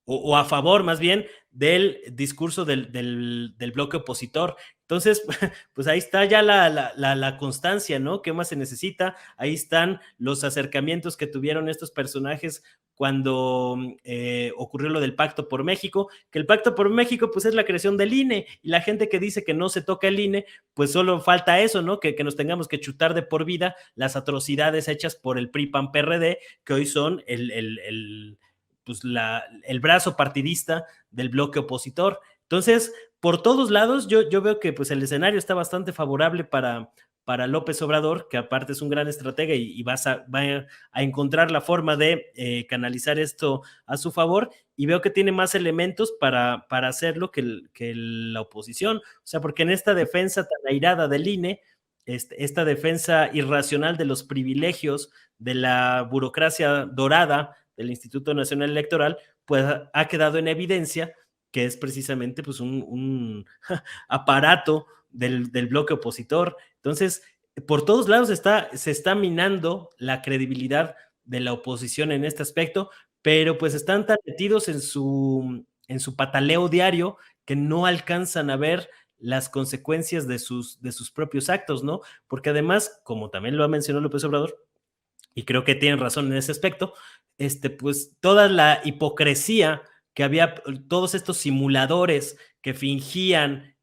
o a favor más bien del discurso del bloque opositor. Entonces, pues ahí está ya la constancia, ¿no? ¿Qué más se necesita? Ahí están los acercamientos que tuvieron estos personajes cuando ocurrió lo del Pacto por México, que el Pacto por México pues es la creación del INE, y la gente que dice que no se toca el INE, pues solo falta eso, ¿no? Que nos tengamos que chutar de por vida las atrocidades hechas por el PRI, PAN, PRD, que hoy son el brazo partidista del bloque opositor. Entonces, por todos lados, yo veo que pues el escenario está bastante favorable para para López Obrador, que aparte es un gran estratega y va a encontrar la forma de canalizar esto a su favor, y veo que tiene más elementos para hacerlo que la oposición. O sea, porque en esta defensa tan airada del INE, esta defensa irracional de los privilegios de la burocracia dorada del Instituto Nacional Electoral, pues ha quedado en evidencia que es precisamente pues un aparato del bloque opositor. Entonces, por todos lados se está minando la credibilidad de la oposición en este aspecto, pero pues están tan metidos en su pataleo diario que no alcanzan a ver las consecuencias de sus propios actos, ¿no? Porque además, como también lo ha mencionado López Obrador, y creo que tienen razón en ese aspecto, pues toda la hipocresía que había, todos estos simuladores que fingían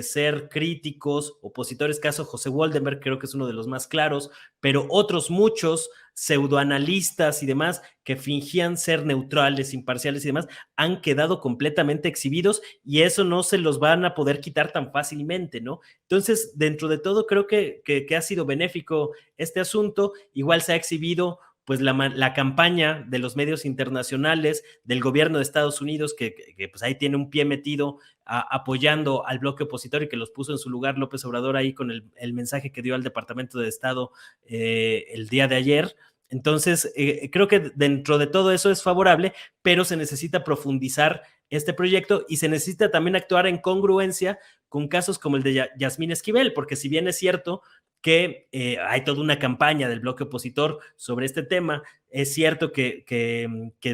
ser críticos, opositores, caso José Woldenberg, creo que es uno de los más claros, pero otros muchos pseudoanalistas y demás que fingían ser neutrales, imparciales y demás, han quedado completamente exhibidos y eso no se los van a poder quitar tan fácilmente, ¿no? Entonces, dentro de todo, creo que ha sido benéfico este asunto. Igual se ha exhibido pues la campaña de los medios internacionales, del gobierno de Estados Unidos, que pues ahí tiene un pie metido apoyando al bloque opositor y que los puso en su lugar López Obrador ahí con el mensaje que dio al Departamento de Estado el día de ayer. Entonces, creo que dentro de todo eso es favorable, pero se necesita profundizar este proyecto y se necesita también actuar en congruencia con casos como el de Yasmín Esquivel, porque si bien es cierto que hay toda una campaña del bloque opositor sobre este tema, es cierto que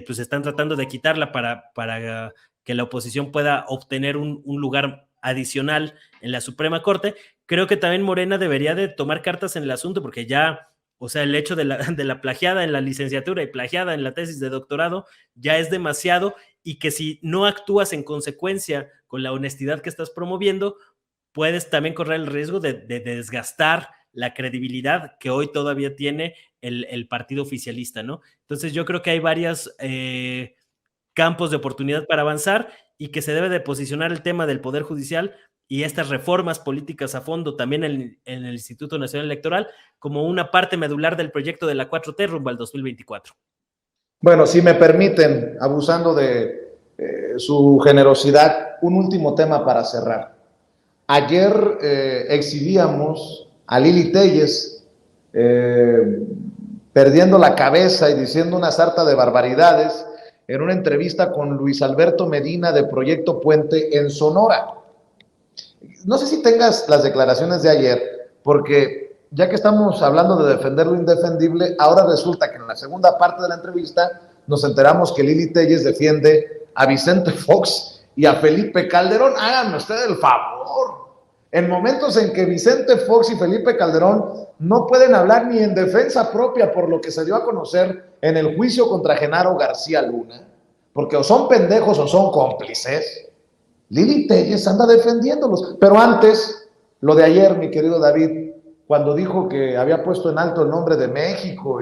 pues están tratando de quitarla para que la oposición pueda obtener un lugar adicional en la Suprema Corte. Creo que también Morena debería de tomar cartas en el asunto, porque ya, o sea, el hecho de la plagiada en la licenciatura y plagiada en la tesis de doctorado ya es demasiado, y que si no actúas en consecuencia con la honestidad que estás promoviendo, puedes también correr el riesgo de desgastar la credibilidad que hoy todavía tiene el partido oficialista, ¿no? Entonces yo creo que hay varios campos de oportunidad para avanzar y que se debe de posicionar el tema del Poder Judicial y estas reformas políticas a fondo también en el Instituto Nacional Electoral como una parte medular del proyecto de la 4T rumbo al 2024. Bueno, si me permiten, abusando de su generosidad, un último tema para cerrar. Ayer exhibíamos a Lili Téllez perdiendo la cabeza y diciendo una sarta de barbaridades en una entrevista con Luis Alberto Medina de Proyecto Puente en Sonora. No sé si tengas las declaraciones de ayer, porque ya que estamos hablando de defender lo indefendible, ahora resulta que en la segunda parte de la entrevista nos enteramos que Lili Téllez defiende a Vicente Fox y a Felipe Calderón. Háganme ustedes el favor. En momentos en que Vicente Fox y Felipe Calderón no pueden hablar ni en defensa propia por lo que se dio a conocer en el juicio contra Genaro García Luna, porque o son pendejos o son cómplices, Lili Téllez anda defendiéndolos. Pero antes, lo de ayer, mi querido David, cuando dijo que había puesto en alto el nombre de México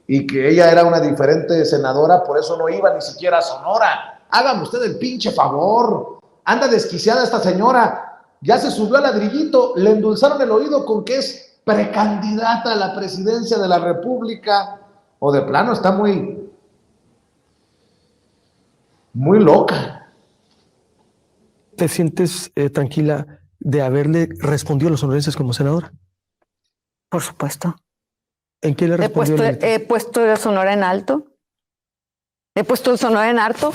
y que ella era una diferente senadora, por eso no iba ni siquiera a Sonora. Hágame usted el pinche favor. Anda desquiciada esta señora. Ya se subió al ladrillito, le endulzaron el oído con que es precandidata a la presidencia de la República, o de plano está muy loca. ¿Te sientes tranquila de haberle respondido a los sonorenses como senadora? Por supuesto. ¿En qué le respondió? He puesto el Sonora en alto. He puesto el Sonora en alto.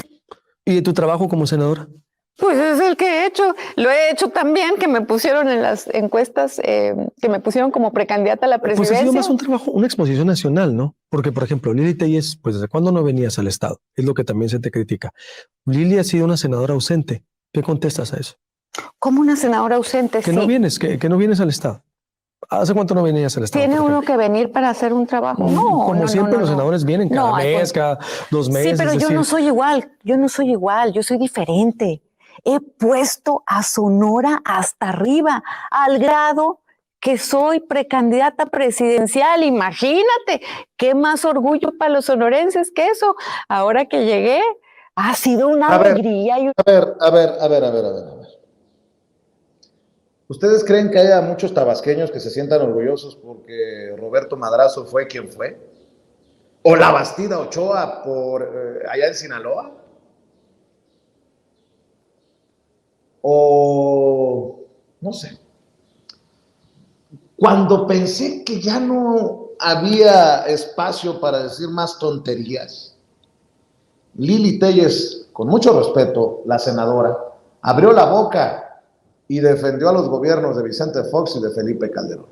¿Y de tu trabajo como senadora? Pues es el que he hecho. Lo he hecho también, que me pusieron en las encuestas, que me pusieron como precandidata a la presidencia. Pues ha sido más un trabajo, una exposición nacional, ¿no? Porque, por ejemplo, Lili Téllez, pues ¿desde cuándo no venías al Estado? Es lo que también se te critica. Lili ha sido una senadora ausente. ¿Qué contestas a eso? Como una senadora ausente, que sí. No vienes, que no vienes al Estado. ¿Hace cuánto no venías al Estado? ¿Tiene uno que venir para hacer un trabajo? No, como siempre los senadores vienen cada mes, cada 2 meses. Sí, pero yo no soy igual, yo soy diferente. He puesto a Sonora hasta arriba, al grado que soy precandidata presidencial. Imagínate, qué más orgullo para los sonorenses que eso. Ahora que llegué, ha sido una alegría. A ver. ¿Ustedes creen que haya muchos tabasqueños que se sientan orgullosos porque Roberto Madrazo fue quien fue? ¿O la Bastida Ochoa por allá en Sinaloa? O no sé. Cuando pensé que ya no había espacio para decir más tonterías, Lili Téllez, con mucho respeto, la senadora, abrió la boca y defendió a los gobiernos de Vicente Fox y de Felipe Calderón.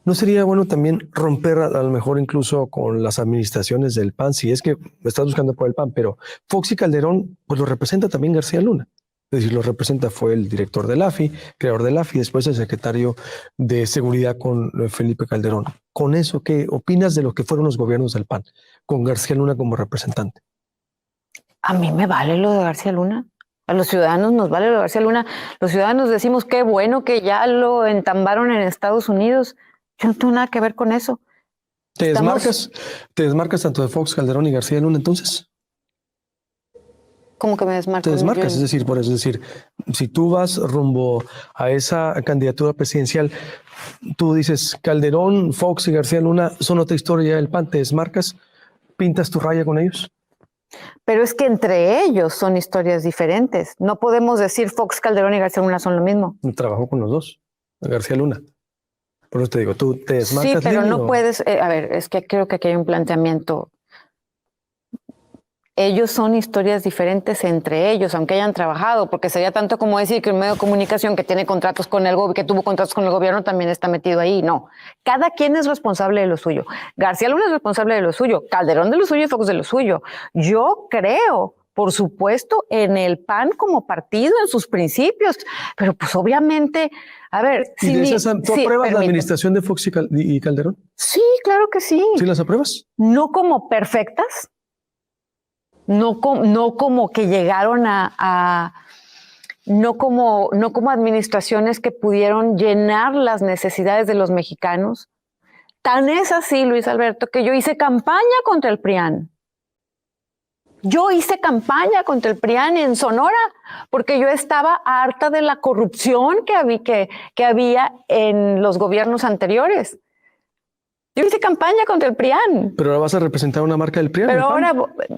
¿No sería bueno también romper a lo mejor incluso con las administraciones del PAN? Si es que me estás buscando por el PAN, pero Fox y Calderón, pues lo representa también García Luna. Es decir, lo representa, fue el director del AFI, creador del AFI, después el secretario de Seguridad con Felipe Calderón. Con eso, ¿qué opinas de lo que fueron los gobiernos del PAN, con García Luna como representante? A mí me vale lo de García Luna. A los ciudadanos nos vale lo de García Luna. Los ciudadanos decimos qué bueno que ya lo entambaron en Estados Unidos. Yo no tengo nada que ver con eso. ¿Te desmarcas tanto de Fox, Calderón y García Luna entonces? ¿Cómo que me desmarco? Te desmarcas, es decir, por eso, es decir, si tú vas rumbo a esa candidatura presidencial, tú dices Calderón, Fox y García Luna son otra historia del PAN, te desmarcas, pintas tu raya con ellos. Pero es que entre ellos son historias diferentes. No podemos decir Fox, Calderón y García Luna son lo mismo. Trabajo con los dos, García Luna. Por eso te digo, tú te desmarcas. Sí, pero no o... puedes, a ver, es que creo que aquí hay un planteamiento. Ellos son historias diferentes entre ellos, aunque hayan trabajado, porque sería tanto como decir que el medio de comunicación que tiene contratos con el gobierno, que tuvo contratos con el gobierno, también está metido ahí. No, cada quien es responsable de lo suyo. García Luna es responsable de lo suyo, Calderón de lo suyo y Fox de lo suyo. Yo creo, por supuesto, en el PAN como partido, en sus principios, pero pues obviamente, a ver... ¿Y de esas, tú apruebas la administración de Fox y Calderón? Sí, claro que sí. ¿Sí las apruebas? No como perfectas, no como que llegaron no como administraciones que pudieron llenar las necesidades de los mexicanos. Tan es así, Luis Alberto, que yo hice campaña contra el PRIAN. Yo hice campaña contra el PRIAN en Sonora porque yo estaba harta de la corrupción que había en los gobiernos anteriores. Yo hice campaña contra el PRIAN. Pero ahora vas a representar una marca del PRIAN. Pero ahora,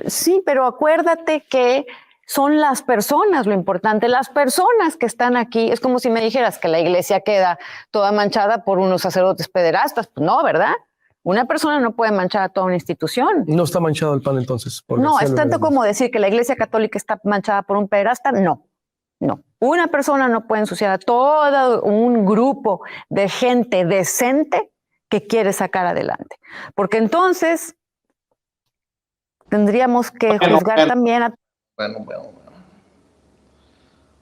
sí, pero acuérdate que son las personas lo importante. Las personas que están aquí, es como si me dijeras que la iglesia queda toda manchada por unos sacerdotes pederastas. Pues no, ¿verdad? Una persona no puede manchar a toda una institución. No está manchado el PAN entonces. No, es tanto como decir que la iglesia católica está manchada por un pederasta. No, no. Una persona no puede ensuciar a todo un grupo de gente decente que quiere sacar adelante. Porque entonces tendríamos que juzgar también a... Bueno.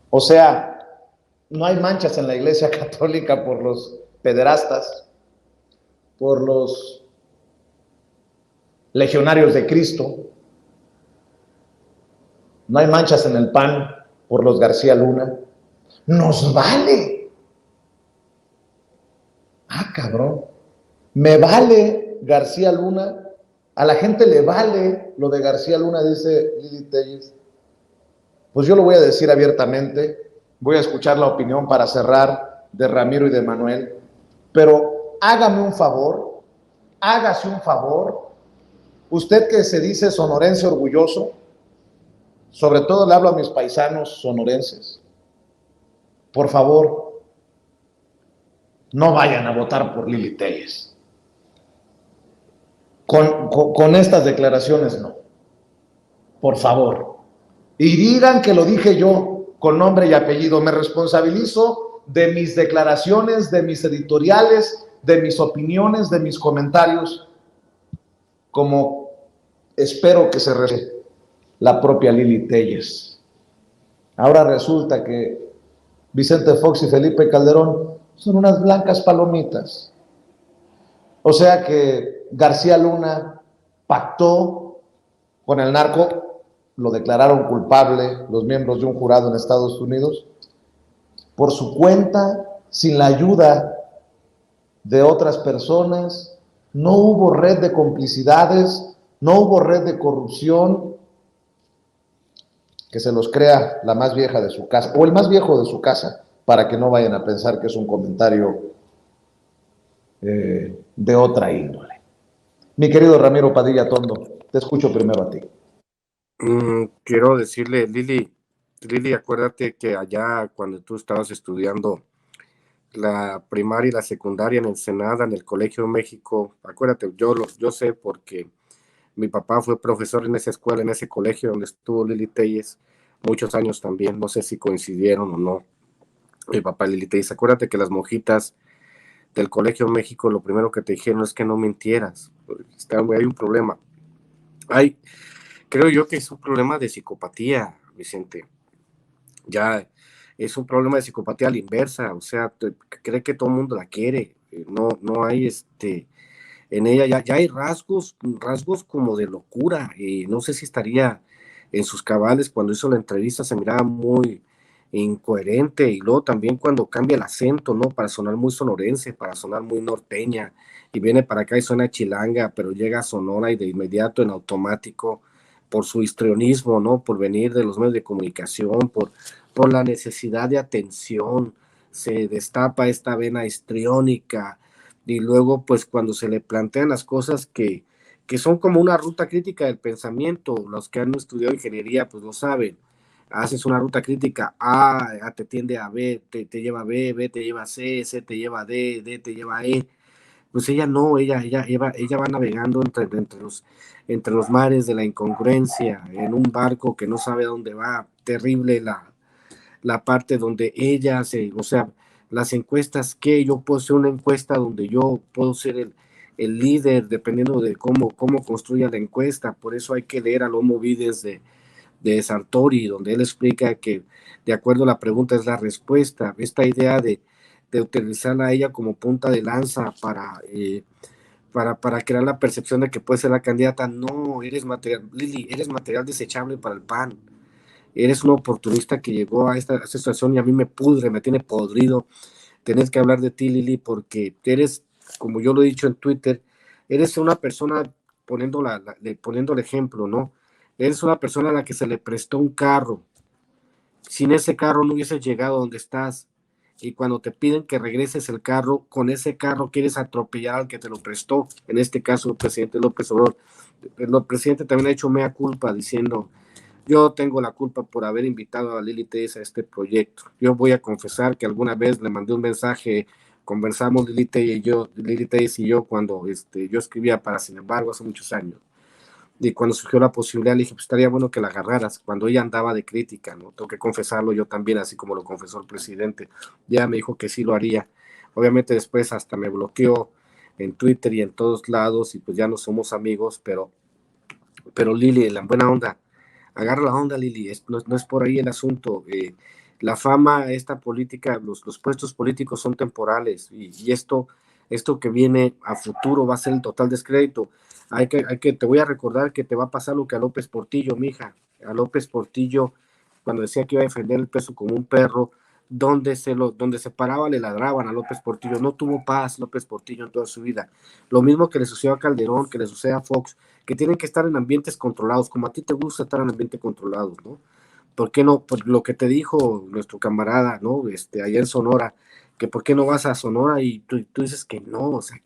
O sea, no hay manchas en la Iglesia Católica por los pederastas, por los legionarios de Cristo. No hay manchas en el PAN por los García Luna. Nos vale. Ah, cabrón. Me vale García Luna. A la gente le vale lo de García Luna, dice Lili Téllez. Pues yo lo voy a decir abiertamente. Voy a escuchar la opinión para cerrar de Ramiro y de Manuel. Pero hágame un favor, hágase un favor. Usted que se dice sonorense orgulloso, sobre todo le hablo a mis paisanos sonorenses. Por favor, no vayan a votar por Lili Téllez. Con estas declaraciones no. Por favor. Y digan que lo dije yo con nombre y apellido. Me responsabilizo de mis declaraciones, de mis editoriales, de mis opiniones, de mis comentarios, como espero que se respete la propia Lili Téllez. Ahora resulta que Vicente Fox y Felipe Calderón son unas blancas palomitas. O sea que García Luna pactó con el narco, lo declararon culpable los miembros de un jurado en Estados Unidos, por su cuenta, sin la ayuda de otras personas. No hubo red de complicidades, no hubo red de corrupción. que se los crea la más vieja de su casa, o el más viejo de su casa, para que no vayan a pensar que es un comentario de otra índole. Mi querido Ramiro Padilla Tondo, te escucho primero a ti. Quiero decirle, Lili, acuérdate que allá cuando tú estabas estudiando la primaria y la secundaria en Ensenada, en el Colegio de México, acuérdate, yo sé porque mi papá fue profesor en esa escuela, en ese colegio donde estuvo Lili Telles muchos años también, no sé si coincidieron o no, mi papá y Lili Telles. Acuérdate que las monjitas del Colegio de México lo primero que te dijeron es que no mintieras, hay un problema, creo yo que es un problema de psicopatía, Vicente, ya es un problema de psicopatía a la inversa, o sea, cree que todo el mundo la quiere, no hay en ella ya hay rasgos como de locura, no sé si estaría en sus cabales. Cuando hizo la entrevista se miraba muy incoherente, y luego también cuando cambia el acento, ¿no? Para sonar muy sonorense, para sonar muy norteña, y viene para acá y suena chilanga, pero llega a Sonora y de inmediato en automático, por su histrionismo, ¿no? Por venir de los medios de comunicación, por la necesidad de atención, se destapa esta vena histriónica, y luego pues cuando se le plantean las cosas que son como una ruta crítica del pensamiento, los que han estudiado ingeniería pues lo saben, haces una ruta crítica, A te tiende a B, te lleva a B, B te lleva a C, C te lleva a D, D te lleva a E, pues ella no, ella va navegando entre los mares de la incongruencia, en un barco que no sabe a dónde va, terrible la parte donde ella o sea, las encuestas, que yo puedo hacer una encuesta donde yo puedo ser el líder, dependiendo de cómo construya la encuesta. Por eso hay que leer al Homo Vides de Sartori, donde él explica que de acuerdo a la pregunta es la respuesta. Esta idea de utilizarla a ella como punta de lanza para crear la percepción de que puede ser la candidata. No, Lili, eres material desechable para el PAN. Eres un oportunista que llegó a esta situación y a mí me pudre, me tiene podrido. Tenés que hablar de ti, Lili, porque eres, como yo lo he dicho en Twitter, eres una persona, poniendo el ejemplo, ¿no? Eres una persona a la que se le prestó un carro. Sin ese carro no hubieses llegado donde estás. Y cuando te piden que regreses el carro, con ese carro quieres atropellar al que te lo prestó. En este caso, el presidente López Obrador. El presidente también ha hecho mea culpa diciendo: yo tengo la culpa por haber invitado a Lili Telles a este proyecto. Yo voy a confesar que alguna vez le mandé un mensaje, conversamos Lili Telles y yo cuando yo escribía para Sin Embargo hace muchos años. Y cuando surgió la posibilidad, le dije, pues estaría bueno que la agarraras, cuando ella andaba de crítica, ¿no? Tengo que confesarlo yo también, así como lo confesó el presidente. Ya me dijo que sí lo haría. Obviamente después hasta me bloqueó en Twitter y en todos lados, y pues ya no somos amigos, pero Lili, la buena onda, agarra la onda, Lili, no es por ahí el asunto. La fama, esta política, los puestos políticos son temporales, y esto que viene a futuro va a ser el total descrédito. Te voy a recordar que te va a pasar lo que a López Portillo, mija. A López Portillo, cuando decía que iba a defender el peso como un perro, donde se paraba le ladraban a López Portillo. No tuvo paz López Portillo en toda su vida. Lo mismo que le sucedió a Calderón, que le sucede a Fox, que tienen que estar en ambientes controlados, como a ti te gusta estar en ambientes controlados, ¿no? ¿Por qué no? Por lo que te dijo nuestro camarada, ¿no? Allá en Sonora, que por qué no vas a Sonora, y tú dices que no, o sea,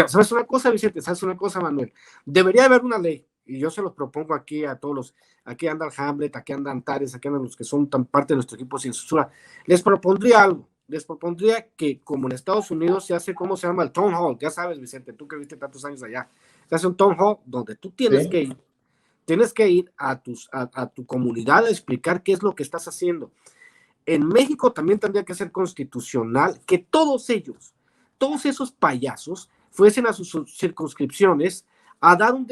¿sabes una cosa, Vicente? ¿Sabes una cosa, Manuel? Debería haber una ley, y yo se los propongo aquí a todos aquí anda el Hamlet, aquí anda Antares, aquí andan los que son tan parte de nuestro equipo sin censura. Les propondría algo. Les propondría que, como en Estados Unidos se hace, ¿cómo se llama? El town hall. Ya sabes, Vicente, tú que viste tantos años allá, se hace un town hall donde tú tienes que ir a tu comunidad a explicar qué es lo que estás haciendo. En México también tendría que ser constitucional que todos esos payasos fuesen a sus circunscripciones a dar un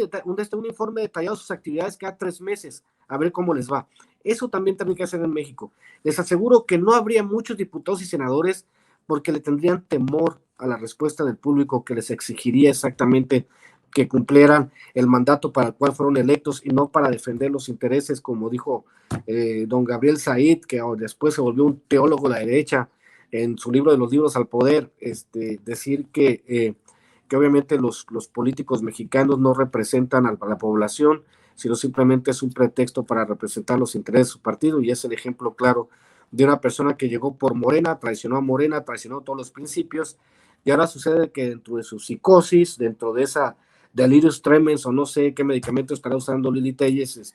informe detallado de sus actividades cada 3 meses, a ver cómo les va. Eso también tiene que hacer en México. Les aseguro que no habría muchos diputados y senadores porque le tendrían temor a la respuesta del público, que les exigiría exactamente que cumplieran el mandato para el cual fueron electos, y no para defender los intereses, como dijo don Gabriel Said, que después se volvió un teólogo de la derecha en su libro de los libros al poder, decir que obviamente los políticos mexicanos no representan a la población, sino simplemente es un pretexto para representar los intereses de su partido, y es el ejemplo claro de una persona que llegó por Morena, traicionó todos los principios, y ahora sucede que dentro de su psicosis, dentro de esa delirios tremens, o no sé qué medicamento estará usando Lili Telles,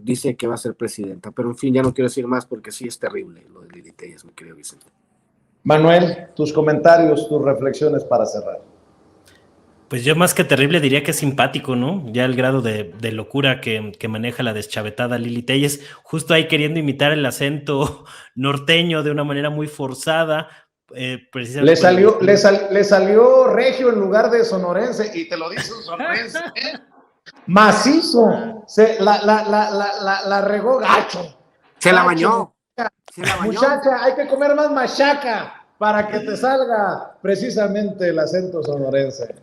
dice que va a ser presidenta. Pero en fin, ya no quiero decir más porque sí es terrible lo de Lili Telles, mi querido Vicente. Manuel, tus comentarios, tus reflexiones para cerrar. Pues yo más que terrible diría que es simpático, ¿no? Ya el grado de locura que maneja la deschavetada Lili Telles, justo ahí queriendo imitar el acento norteño de una manera muy forzada. Precisamente le salió regio en lugar de sonorense, y te lo dice un sonorense, ¿eh? Macizo, la regó gacho. Se la bañó. Muchacha, hay que comer más machaca para que te salga precisamente el acento sonorense.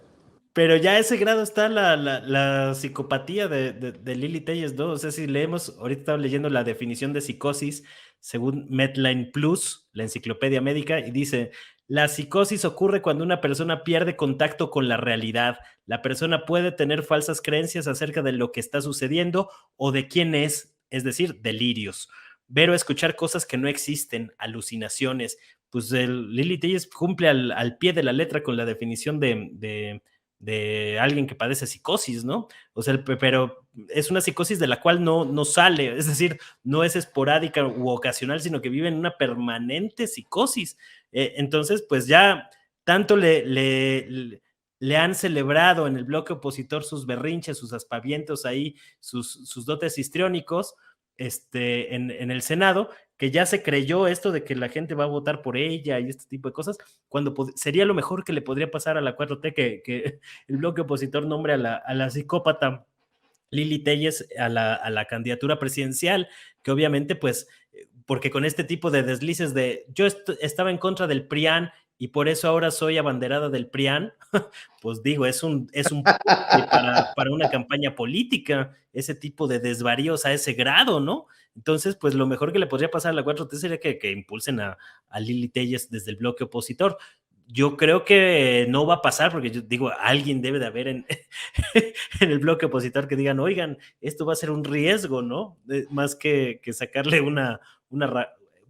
Pero ya a ese grado está la psicopatía de Lili Telles, ¿no? O sea, si leemos, ahorita estaba leyendo la definición de psicosis según Medline Plus, la enciclopedia médica, y dice: la psicosis ocurre cuando una persona pierde contacto con la realidad. La persona puede tener falsas creencias acerca de lo que está sucediendo o de quién es decir, delirios. Ver o escuchar cosas que no existen, alucinaciones. Pues Lili Telles cumple al pie de la letra con la definición de alguien que padece psicosis, ¿no? O sea, pero es una psicosis de la cual no sale, es decir, no es esporádica u ocasional, sino que vive en una permanente psicosis. Entonces, pues ya tanto le han celebrado en el bloque opositor sus berrinches, sus aspavientos ahí, sus dotes histriónicos, en el Senado, que ya se creyó esto de que la gente va a votar por ella y este tipo de cosas, cuando sería lo mejor que le podría pasar a la 4T que el bloque opositor nombre a la psicópata Lili Telles a la candidatura presidencial, que obviamente pues, porque con este tipo de deslices de yo estaba en contra del PRIAN y por eso ahora soy abanderada del PRIAN, pues digo, es un para una campaña política, ese tipo de desvaríos a ese grado, ¿no? Entonces, pues lo mejor que le podría pasar a la 4T sería que impulsen a Lili Telles desde el bloque opositor. Yo creo que no va a pasar, porque yo digo, alguien debe de haber en el bloque opositor que digan, oigan, esto va a ser un riesgo, ¿no? Más que sacarle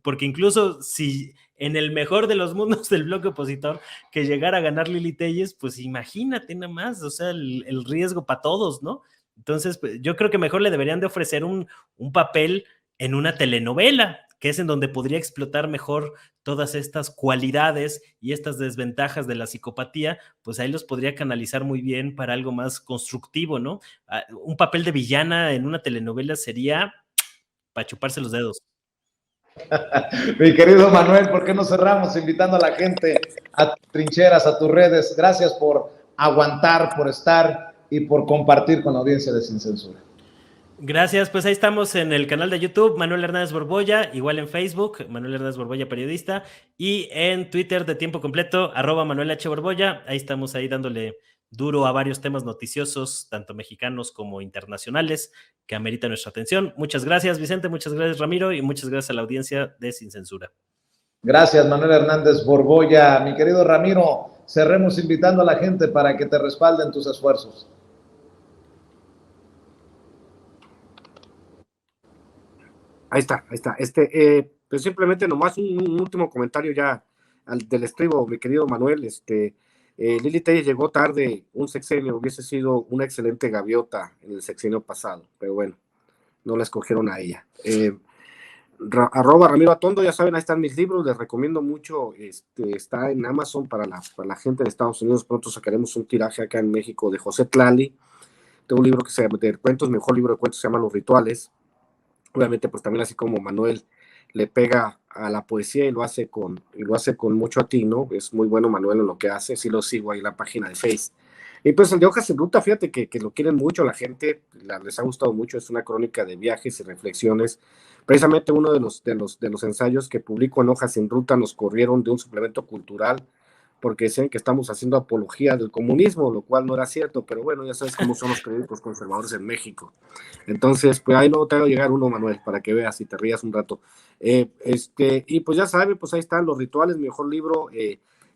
porque incluso si en el mejor de los mundos del bloque opositor que llegara a ganar Lili Telles, pues imagínate nada más, o sea, el riesgo para todos, ¿no? Entonces, pues, yo creo que mejor le deberían de ofrecer un papel en una telenovela, que es en donde podría explotar mejor todas estas cualidades y estas desventajas de la psicopatía, pues ahí los podría canalizar muy bien para algo más constructivo, ¿no? Un papel de villana en una telenovela sería para chuparse los dedos. Mi querido Manuel, ¿por qué no cerramos invitando a la gente a tus trincheras, a tus redes? Gracias por aguantar, por estar y por compartir con la audiencia de Sin Censura. Gracias, pues ahí estamos en el canal de YouTube, Manuel Hernández Borbolla, igual en Facebook, Manuel Hernández Borbolla Periodista, y en Twitter de tiempo completo, @Manuel H. Borbolla. Ahí estamos ahí dándole duro a varios temas noticiosos, tanto mexicanos como internacionales, que ameritan nuestra atención. Muchas gracias, Vicente, muchas gracias, Ramiro, y muchas gracias a la audiencia de Sin Censura. Gracias, Manuel Hernández Borbolla. Mi querido Ramiro, cerremos invitando a la gente para que te respalden tus esfuerzos. Ahí está. Pues simplemente nomás un último comentario ya del estribo, mi querido Manuel. Lili Telles llegó tarde un sexenio, hubiese sido una excelente gaviota en el sexenio pasado, pero bueno, no la escogieron a ella. @Ramiro Atondo, ya saben, ahí están mis libros, les recomiendo mucho, está en Amazon para la gente de Estados Unidos. Pronto sacaremos un tiraje acá en México de José Tlali. Tengo un libro que se llama de cuentos, mejor libro de cuentos, se llama Los Rituales. Obviamente, pues también así como Manuel le pega a la poesía y lo hace con mucho atino, es muy bueno Manuel en lo que hace, sí lo sigo ahí en la página de Face. Y pues el de Hojas en Ruta, fíjate que lo quieren mucho la gente, les ha gustado mucho, es una crónica de viajes y reflexiones. Precisamente uno de los ensayos que publico en Hojas en Ruta nos corrieron de un suplemento cultural, porque decían que estamos haciendo apología del comunismo, lo cual no era cierto, pero bueno, ya sabes cómo son los periódicos conservadores en México. Entonces, pues ahí luego te hago llegar uno, Manuel, para que veas y te rías un rato. Y pues ya saben, pues ahí están Los Rituales, mi mejor libro,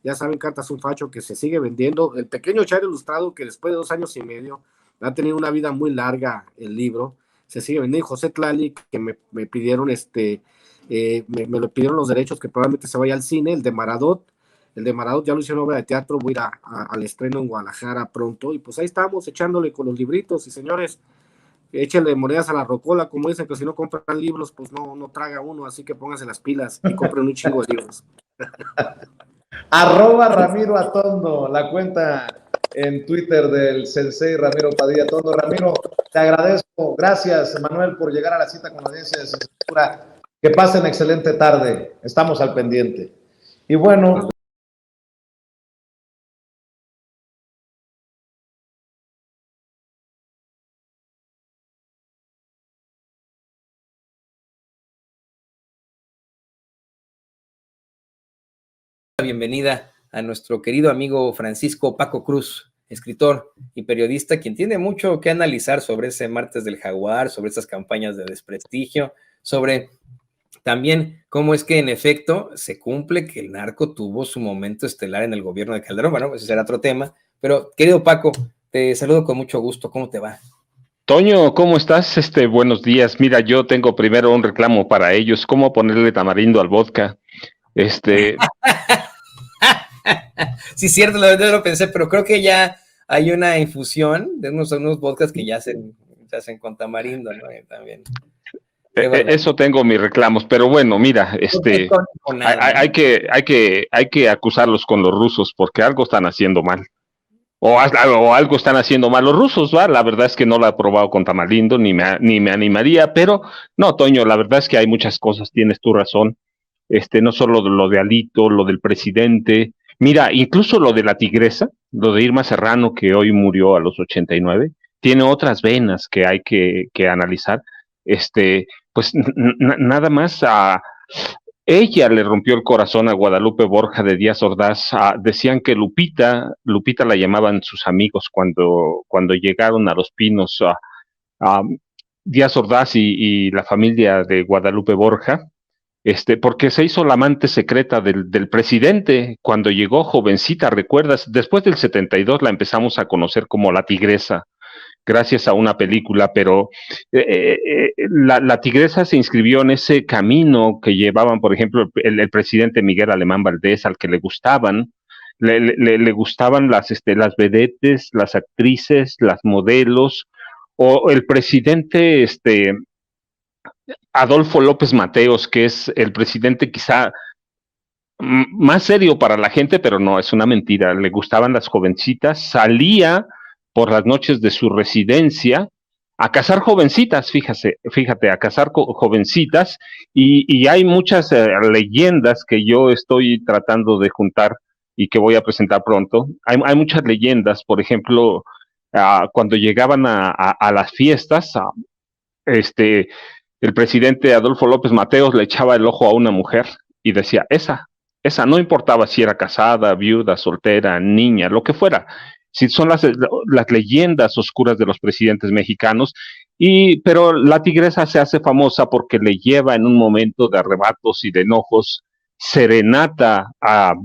ya saben, Cartas un Facho, que se sigue vendiendo, El Pequeño Chairo Ilustrado, que después de 2 años y medio ha tenido una vida muy larga el libro, se sigue vendiendo. José Tlali, que me pidieron me lo pidieron los derechos, que probablemente se vaya al cine. El de Maradot ya lo hicieron obra de teatro, voy a ir al estreno en Guadalajara pronto, y pues ahí estamos echándole con los libritos. Y señores, échenle monedas a la rocola, como dicen, que si no compran libros, pues no traga uno, así que pónganse las pilas y compren un chingo de libros. @Ramiro Atondo, la cuenta en Twitter del Sensei Ramiro Padilla Atondo. Ramiro, te agradezco. Gracias, Manuel, por llegar a la cita con la audiencia de Censura. Que pasen excelente tarde. Estamos al pendiente. Y bueno... Bienvenida a nuestro querido amigo Francisco Paco Cruz, escritor y periodista, quien tiene mucho que analizar sobre ese martes del Jaguar, sobre esas campañas de desprestigio, sobre también cómo es que en efecto se cumple que el narco tuvo su momento estelar en el gobierno de Calderón. Bueno, ese será otro tema, pero querido Paco, te saludo con mucho gusto. ¿Cómo te va? Toño, ¿cómo estás? Buenos días. Mira, yo tengo primero un reclamo para ellos. ¿Cómo ponerle tamarindo al vodka? Sí, cierto, la verdad lo pensé, pero creo que ya hay una infusión de unos vodkas que ya se hacen con tamarindo, ¿no? También. Eso tengo mis reclamos, pero bueno, mira, hay que acusarlos con los rusos porque algo están haciendo mal. O algo están haciendo mal los rusos, ¿va? La verdad es que no lo he probado con tamarindo, ni me animaría, pero no, Toño, la verdad es que hay muchas cosas, tienes tu razón. No solo lo de Alito, lo del presidente, mira, incluso lo de la tigresa, lo de Irma Serrano, que hoy murió a los 89, tiene otras venas que hay que analizar. Pues nada más ella le rompió el corazón a Guadalupe Borja de Díaz Ordaz. Decían que Lupita la llamaban sus amigos cuando llegaron a Los Pinos, Díaz Ordaz y la familia de Guadalupe Borja. Porque se hizo la amante secreta del presidente cuando llegó jovencita, ¿recuerdas? Después del 72 la empezamos a conocer como la tigresa, gracias a una película, pero la tigresa se inscribió en ese camino que llevaban, por ejemplo, el presidente Miguel Alemán Valdés, al que le gustaban las vedettes, las actrices, las modelos, o el presidente, Adolfo López Mateos, que es el presidente quizá más serio para la gente, pero no, es una mentira. Le gustaban las jovencitas, salía por las noches de su residencia a cazar jovencitas, fíjate, a cazar jovencitas, y hay muchas leyendas que yo estoy tratando de juntar y que voy a presentar pronto. Hay muchas leyendas, por ejemplo, cuando llegaban a las fiestas, el presidente Adolfo López Mateos le echaba el ojo a una mujer y decía, esa, no importaba si era casada, viuda, soltera, niña, lo que fuera. Si son las leyendas oscuras de los presidentes mexicanos, pero la tigresa se hace famosa porque le lleva en un momento de arrebatos y de enojos serenata a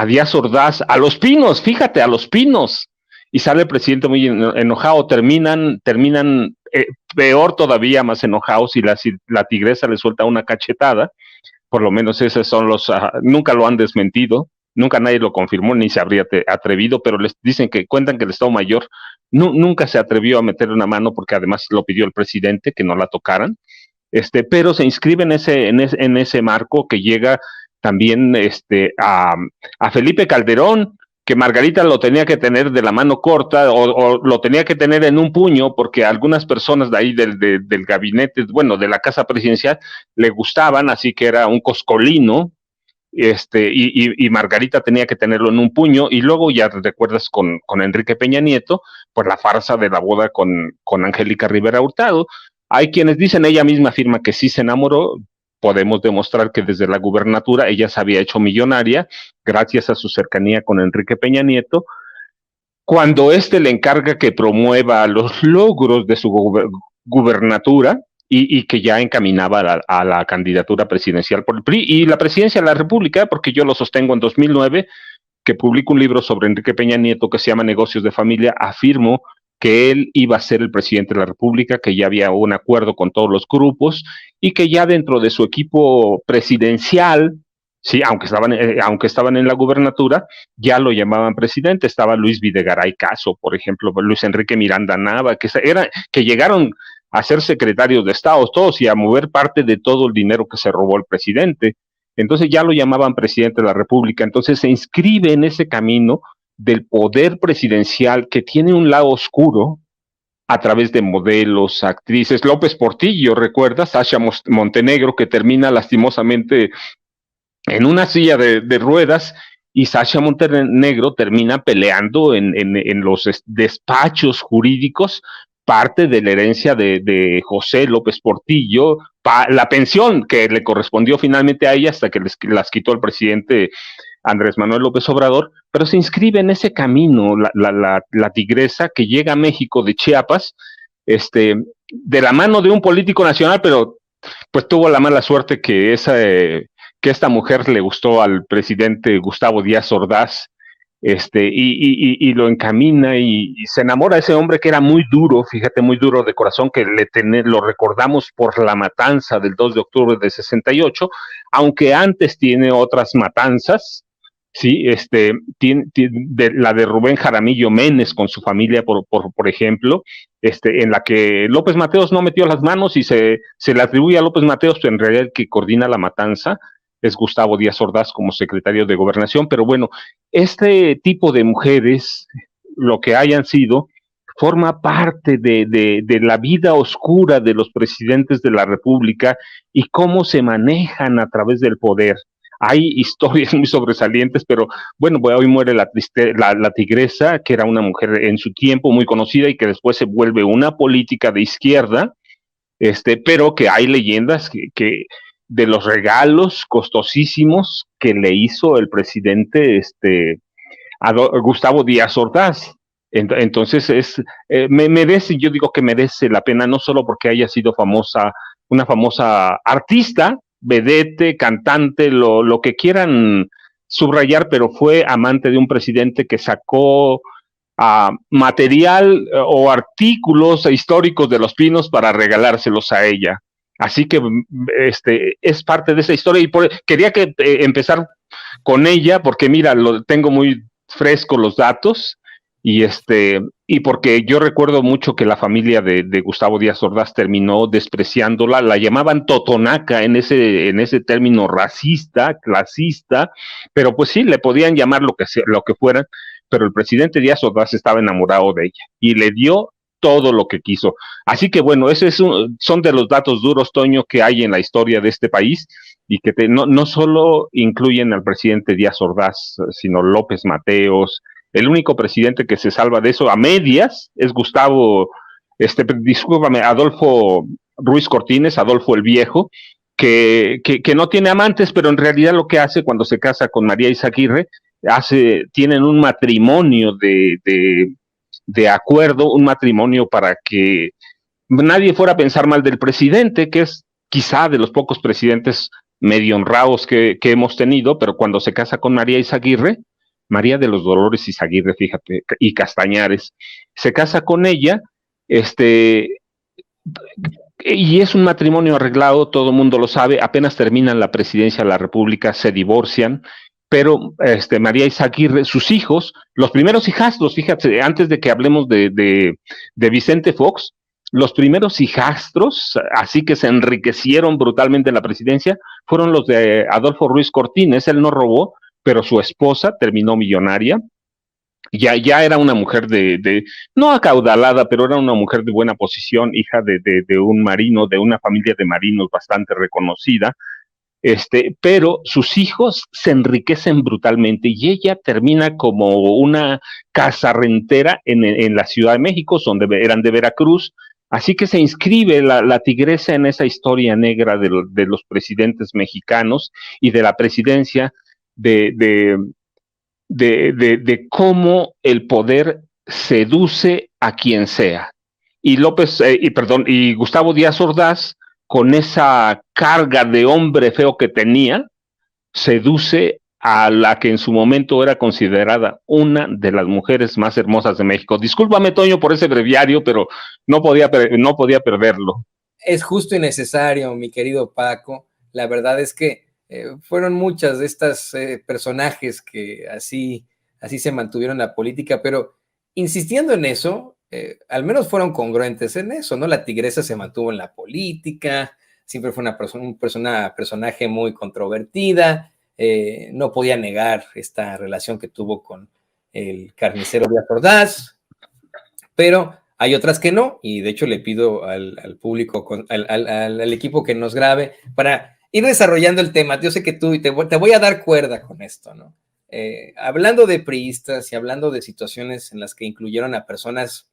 Díaz Ordaz, a Los Pinos, fíjate, a Los Pinos, y sale el presidente muy enojado, terminan peor todavía, más enojados, y la tigresa le suelta una cachetada. Por lo menos esos son nunca lo han desmentido, nunca nadie lo confirmó, ni se habría atrevido, pero les dicen cuentan que el Estado Mayor nunca se atrevió a meterle una mano, porque además lo pidió el presidente, que no la tocaran, pero se inscribe en ese marco que llega también a Felipe Calderón, que Margarita lo tenía que tener de la mano corta o lo tenía que tener en un puño, porque algunas personas de ahí del gabinete, bueno, de la casa presidencial, le gustaban, así que era un coscolino, y Margarita tenía que tenerlo en un puño. Y luego ya recuerdas con Enrique Peña Nieto, pues la farsa de la boda con Angélica Rivera Hurtado. Hay quienes dicen, ella misma afirma que sí se enamoró. Podemos demostrar que desde la gubernatura ella se había hecho millonaria gracias a su cercanía con Enrique Peña Nieto, cuando le encarga que promueva los logros de su gubernatura y que ya encaminaba a la candidatura presidencial por el PRI y la presidencia de la República, porque yo lo sostengo. En 2009, que publico un libro sobre Enrique Peña Nieto que se llama Negocios de Familia, afirmo que él iba a ser el presidente de la República, que ya había un acuerdo con todos los grupos y que ya dentro de su equipo presidencial, sí, aunque estaban en la gubernatura, ya lo llamaban presidente. Estaba Luis Videgaray Caso, por ejemplo, Luis Enrique Miranda Nava, que llegaron a ser secretarios de Estado todos y a mover parte de todo el dinero que se robó el presidente. Entonces ya lo llamaban presidente de la República. Entonces se inscribe en ese camino del poder presidencial que tiene un lado oscuro a través de modelos, actrices. López Portillo, ¿recuerdas? Sasha Montenegro, que termina lastimosamente en una silla de ruedas, y Sasha Montenegro termina peleando en los despachos jurídicos parte de la herencia de José López Portillo, la pensión que le correspondió finalmente a ella hasta que las quitó el presidente Andrés Manuel López Obrador, pero se inscribe en ese camino la tigresa que llega a México de Chiapas, de la mano de un político nacional, pero pues tuvo la mala suerte que esta mujer le gustó al presidente Gustavo Díaz Ordaz, y lo encamina y se enamora de ese hombre que era muy duro, fíjate, muy duro de corazón, que lo recordamos por la matanza del 2 de octubre de 68, aunque antes tiene otras matanzas, sí, la de Rubén Jaramillo Menes con su familia, por ejemplo, en la que López Mateos no metió las manos y se le atribuye a López Mateos, pero en realidad el que coordina la matanza es Gustavo Díaz Ordaz como secretario de Gobernación. Pero bueno, este tipo de mujeres, lo que hayan sido, forma parte de la vida oscura de los presidentes de la República y cómo se manejan a través del poder. Hay historias muy sobresalientes, pero bueno, hoy muere la tigresa, que era una mujer en su tiempo muy conocida y que después se vuelve una política de izquierda, pero que hay leyendas que de los regalos costosísimos que le hizo el presidente Gustavo Díaz Ordaz. Entonces yo digo que merece la pena, no solo porque haya sido una famosa artista, vedette, cantante, lo que quieran subrayar, pero fue amante de un presidente que sacó material o artículos históricos de Los Pinos para regalárselos a ella. Así que es parte de esa historia y quería empezar con ella porque mira, tengo muy fresco los datos y porque yo recuerdo mucho que la familia de Gustavo Díaz Ordaz terminó despreciándola, la llamaban totonaca en ese término racista, clasista, pero pues sí, le podían llamar lo que fueran, pero el presidente Díaz Ordaz estaba enamorado de ella y le dio todo lo que quiso. Así que bueno, son de los datos duros, Toño, que hay en la historia de este país y que no solo incluyen al presidente Díaz Ordaz, sino López Mateos. El único presidente que se salva de eso a medias es Adolfo Ruiz Cortines, Adolfo el Viejo, que no tiene amantes, pero en realidad lo que hace cuando se casa con María Izaguirre, tienen un matrimonio de acuerdo, un matrimonio para que nadie fuera a pensar mal del presidente, que es quizá de los pocos presidentes medio honrados que hemos tenido, pero cuando se casa con María Izaguirre, María de los Dolores Izaguirre, fíjate, y Castañares, se casa con ella, y es un matrimonio arreglado, todo el mundo lo sabe, apenas terminan la presidencia de la República, se divorcian, pero María Izaguirre, sus hijos, los primeros hijastros, fíjate, antes de que hablemos de Vicente Fox, los primeros hijastros, así que se enriquecieron brutalmente en la presidencia, fueron los de Adolfo Ruiz Cortines. Él no robó, pero su esposa terminó millonaria. Ya era una mujer no acaudalada, pero era una mujer de buena posición, hija de un marino, de una familia de marinos bastante reconocida. Pero sus hijos se enriquecen brutalmente y ella termina como una casarrentera en la Ciudad de México, eran de Veracruz, así que se inscribe la tigresa en esa historia negra de los presidentes mexicanos y de la presidencia, de cómo el poder seduce a quien sea. Y Gustavo Díaz Ordaz, con esa carga de hombre feo que tenía, seduce a la que en su momento era considerada una de las mujeres más hermosas de México. Discúlpame, Toño, por ese breviario, pero no podía perderlo. Es justo y necesario, mi querido Paco. La verdad es que fueron muchas de estas personajes que así se mantuvieron en la política, pero insistiendo en eso, al menos fueron congruentes en eso, ¿no? La tigresa se mantuvo en la política, siempre fue un personaje muy controvertida, no podía negar esta relación que tuvo con el carnicero Díaz Ordaz, pero hay otras que no, y de hecho le pido al público, al equipo que nos grabe, para ir desarrollando el tema. Yo sé que tú, te voy a dar cuerda con esto, ¿no? Hablando de priistas y hablando de situaciones en las que incluyeron a personas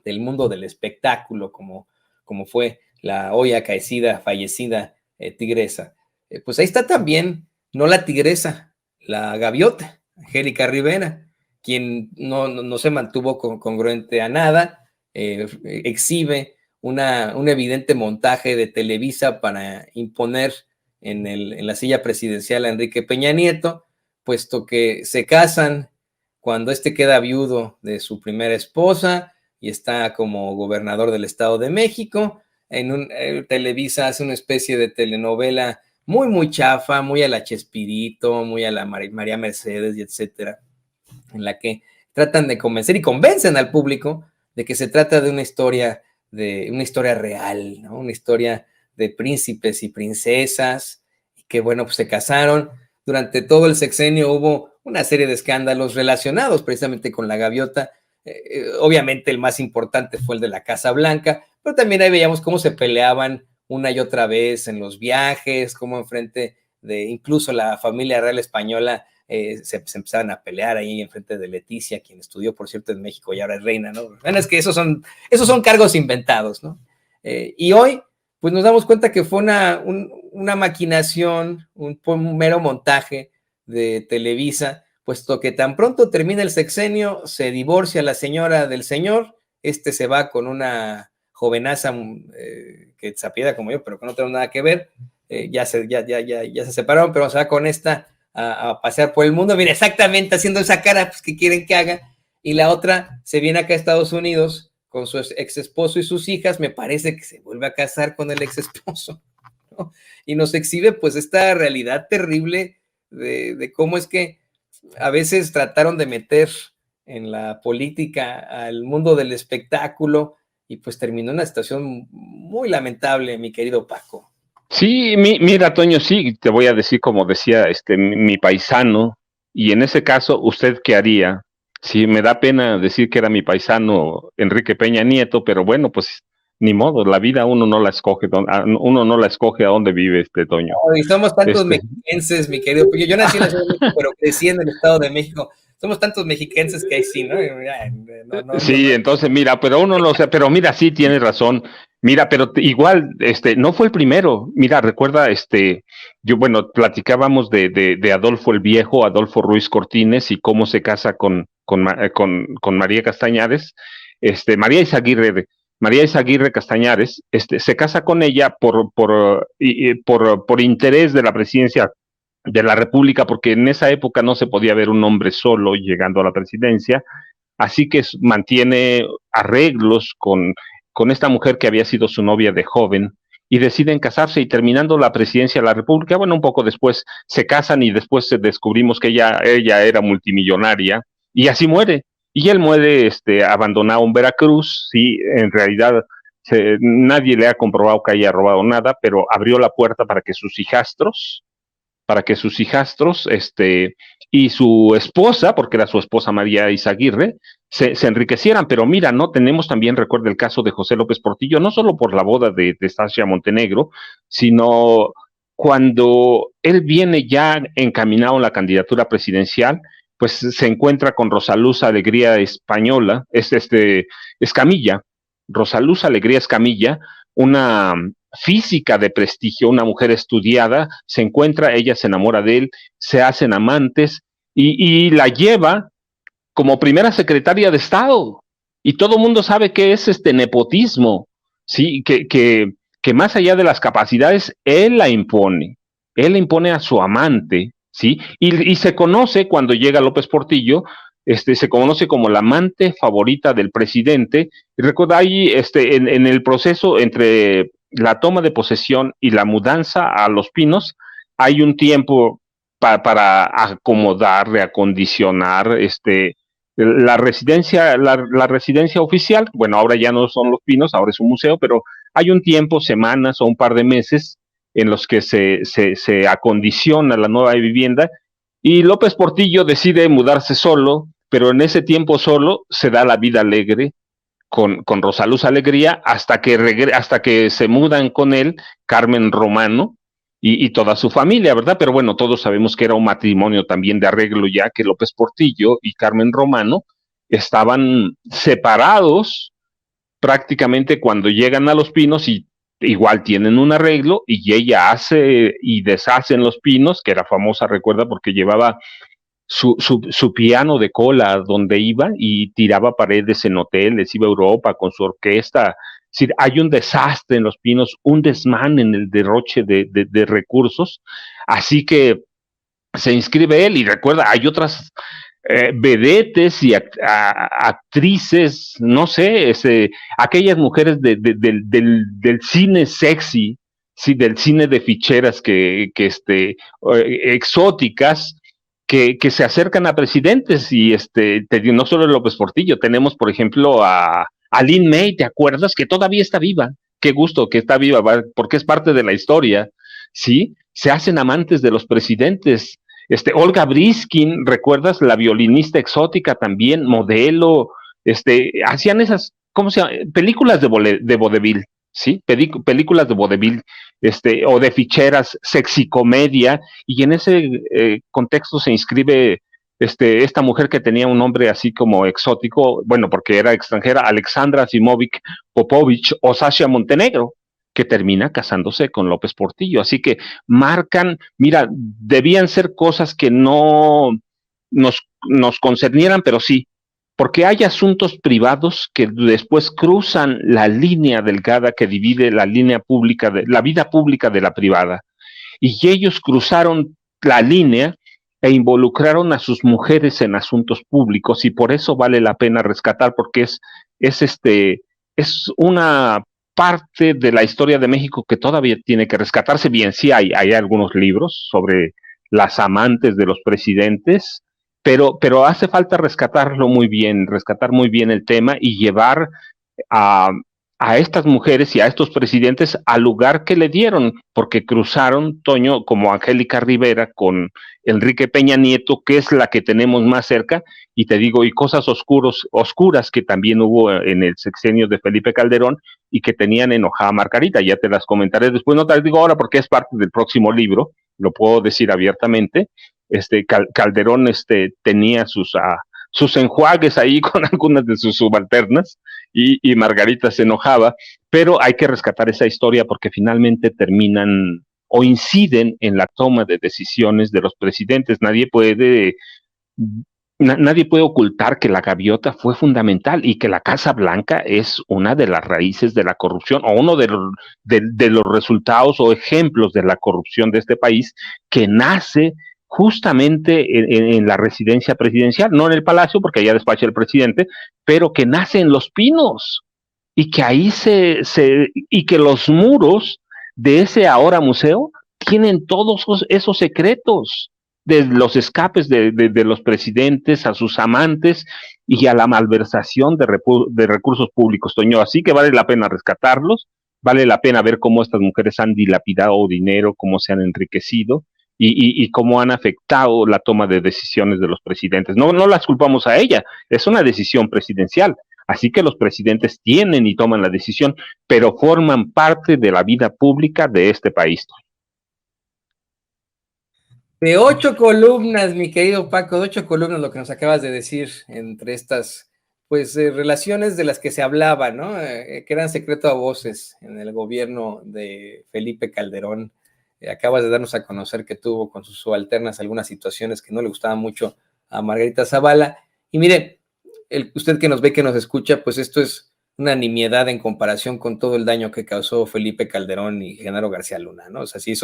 del mundo del espectáculo, como fue la hoy acaecida, fallecida tigresa, pues ahí está también, no la tigresa, la gaviota, Angélica Rivera, quien no se mantuvo congruente a nada, exhibe un evidente montaje de Televisa para imponer en la silla presidencial a Enrique Peña Nieto, puesto que se casan cuando queda viudo de su primera esposa y está como gobernador del Estado de México. Televisa hace una especie de telenovela muy, muy chafa, muy a la Chespirito, muy a la María Mercedes y etcétera, en la que tratan de convencer y convencen al público de que se trata de una historia real, ¿no? Una historia de príncipes y princesas, y que bueno, pues se casaron. Durante todo el sexenio hubo una serie de escándalos relacionados precisamente con la gaviota. Obviamente el más importante fue el de la Casa Blanca, pero también ahí veíamos cómo se peleaban una y otra vez en los viajes, cómo enfrente de incluso la familia real española se empezaban a pelear ahí enfrente de Leticia, quien estudió, por cierto, en México y ahora es reina, ¿no? Bueno, es que esos son cargos inventados, ¿no? Y hoy, pues nos damos cuenta que fue una maquinación, un mero montaje de Televisa, puesto que tan pronto termina el sexenio, se divorcia la señora del señor, se va con una jovenaza que se apellida como yo, pero que no tiene nada que ver, ya se separaron, pero se va con esta a pasear por el mundo, mira, exactamente haciendo esa cara pues, que quieren que haga, y la otra se viene acá a Estados Unidos con su ex esposo y sus hijas, me parece que se vuelve a casar con el ex esposo, ¿no? Y nos exhibe pues esta realidad terrible de cómo es que a veces trataron de meter en la política al mundo del espectáculo y pues terminó en una situación muy lamentable, mi querido Paco. Sí, mira, Toño, sí, te voy a decir como decía mi paisano, y en ese caso, ¿usted qué haría? Sí, me da pena decir que era mi paisano Enrique Peña Nieto, pero bueno, pues ni modo, la vida uno no la escoge a dónde vive Toño. Y somos tantos mexiquenses, mi querido, yo nací en la Ciudad de México, pero crecí en el Estado de México. Somos tantos mexiquenses que ahí sí, ¿no? Sí, entonces mira, pero uno no sé, pero mira, sí tienes razón. Mira, pero igual, no fue el primero. Mira, recuerda, bueno, platicábamos de Adolfo el Viejo, Adolfo Ruiz Cortines y cómo se casa con María Castañares, María Izaguirre Castañares, se casa con ella por interés de la presidencia de la República, porque en esa época no se podía ver un hombre solo llegando a la presidencia, así que mantiene arreglos con esta mujer que había sido su novia de joven, y deciden casarse, y terminando la presidencia de la República, bueno, un poco después se casan y después descubrimos que ella era multimillonaria, y así muere. Y él muere abandonado en Veracruz. Sí, en realidad nadie le ha comprobado que haya robado nada, pero abrió la puerta para que sus hijastros, y su esposa, porque era su esposa María Izaguirre, se enriquecieran. Pero mira, no tenemos también, recuerda el caso de José López Portillo, no solo por la boda de Stasia Montenegro, sino cuando él viene ya encaminado a la candidatura presidencial, pues se encuentra con Rosaluz Alegría Española, Escamilla, Rosaluz Alegría Escamilla, una física de prestigio, una mujer estudiada, se encuentra, ella se enamora de él, se hacen amantes y la lleva como primera secretaria de Estado. Y todo el mundo sabe que es nepotismo, ¿sí? Que más allá de las capacidades, él la impone a su amante, ¿sí? Y se conoce cuando llega López Portillo, se conoce como la amante favorita del presidente. Y recuerda ahí, en el proceso entre la toma de posesión y la mudanza a Los Pinos, hay un tiempo para acomodar, reacondicionar, la residencia oficial. Bueno, ahora ya no son Los Pinos, ahora es un museo, pero hay un tiempo, semanas o un par de meses, en los que se acondiciona la nueva vivienda, y López Portillo decide mudarse solo, pero en ese tiempo solo se da la vida alegre con Rosaluz Alegría, hasta que se mudan con él Carmen Romano y toda su familia, ¿verdad? Pero bueno, todos sabemos que era un matrimonio también de arreglo, ya que López Portillo y Carmen Romano estaban separados prácticamente cuando llegan a Los Pinos, y igual tienen un arreglo, y ella hace y deshace en Los Pinos, que era famosa, recuerda, porque llevaba su piano de cola donde iba y tiraba paredes en hoteles, iba a Europa con su orquesta. Es decir, hay un desastre en Los Pinos, un desmán en el derroche de recursos, así que se inscribe él. Y recuerda, hay otras vedetes y actrices, no sé, aquellas mujeres del cine sexy, sí, del cine de ficheras exóticas, que se acercan a presidentes. Y no solo López Portillo, tenemos por ejemplo a Lin May, ¿te acuerdas? Que todavía está viva. Qué gusto que está viva, porque es parte de la historia, ¿sí? Se hacen amantes de los presidentes. Olga Briskin, ¿recuerdas? La violinista exótica también, modelo, hacían esas, ¿cómo se llama? Películas de vodevil, ¿sí? Películas de vodevil, o de ficheras, sexicomedia, y en ese contexto se inscribe esta mujer que tenía un nombre así como exótico, bueno, porque era extranjera, Alexandra Simovic Popovich o Sasha Montenegro, que termina casándose con López Portillo. Así que marcan, mira, debían ser cosas que no nos concernieran, pero sí, porque hay asuntos privados que después cruzan la línea delgada que divide la vida pública de la privada. Y ellos cruzaron la línea e involucraron a sus mujeres en asuntos públicos, y por eso vale la pena rescatar, porque es una parte de la historia de México que todavía tiene que rescatarse. Bien, sí hay algunos libros sobre las amantes de los presidentes, pero hace falta rescatar muy bien el tema y llevar a estas mujeres y a estos presidentes al lugar que le dieron, porque cruzaron, Toño, como Angélica Rivera con Enrique Peña Nieto, que es la que tenemos más cerca, y te digo, y cosas oscuras que también hubo en el sexenio de Felipe Calderón y que tenían enojada a Margarita. Ya te las comentaré después, no te las digo ahora porque es parte del próximo libro, lo puedo decir abiertamente. Calderón tenía sus enjuagues ahí con algunas de sus subalternas, y Margarita se enojaba, pero hay que rescatar esa historia porque finalmente terminan o inciden en la toma de decisiones de los presidentes. Nadie puede ocultar que la gaviota fue fundamental y que la Casa Blanca es una de las raíces de la corrupción, o uno de los resultados o ejemplos de la corrupción de este país, que nace justamente en la residencia presidencial, no en el Palacio, porque allá despacha el presidente, pero que nace en Los Pinos, y que ahí y que los muros de ese ahora museo tienen todos esos secretos, de los escapes de los presidentes a sus amantes y a la malversación de recursos públicos, Toño. Así que vale la pena rescatarlos, vale la pena ver cómo estas mujeres han dilapidado dinero, cómo se han enriquecido, y cómo han afectado la toma de decisiones de los presidentes. No las culpamos a ella, es una decisión presidencial. Así que los presidentes tienen y toman la decisión, pero forman parte de la vida pública de este país. De 8 columnas, mi querido Paco, de 8 columnas lo que nos acabas de decir, entre estas pues relaciones de las que se hablaba, ¿no? Que eran secreto a voces en el gobierno de Felipe Calderón. Acabas de darnos a conocer que tuvo con sus subalternas algunas situaciones que no le gustaban mucho a Margarita Zavala. Y mire, usted que nos ve, que nos escucha, pues esto es una nimiedad en comparación con todo el daño que causó Felipe Calderón y Genaro García Luna, ¿no? O sea, si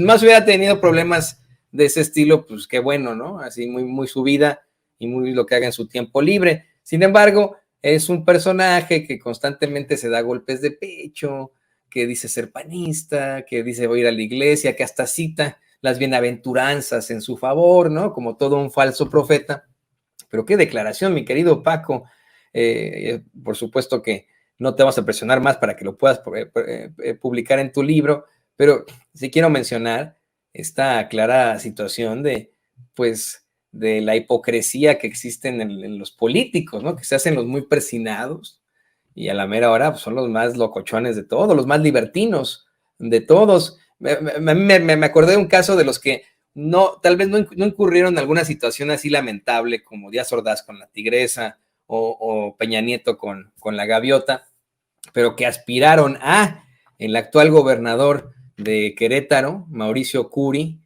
más hubiera tenido problemas de ese estilo, pues qué bueno, ¿no? Así muy su vida y muy lo que haga en su tiempo libre. Sin embargo, es un personaje que constantemente se da golpes de pecho, que dice ser panista, que dice voy a ir a la iglesia, que hasta cita las bienaventuranzas en su favor, ¿no? Como todo un falso profeta. Pero qué declaración, mi querido Paco. Por supuesto que no te vamos a presionar más para que lo puedas publicar en tu libro, pero sí quiero mencionar esta clara situación de, pues, de la hipocresía que existe en los políticos, ¿no? Que se hacen los muy persinados y a la mera hora pues, son los más locochones de todos, los más libertinos de todos. Me acordé de un caso de los que tal vez no incurrieron en alguna situación así lamentable como Díaz Ordaz con la Tigresa o Peña Nieto con la Gaviota, pero que aspiraron a el actual gobernador de Querétaro, Mauricio Curi,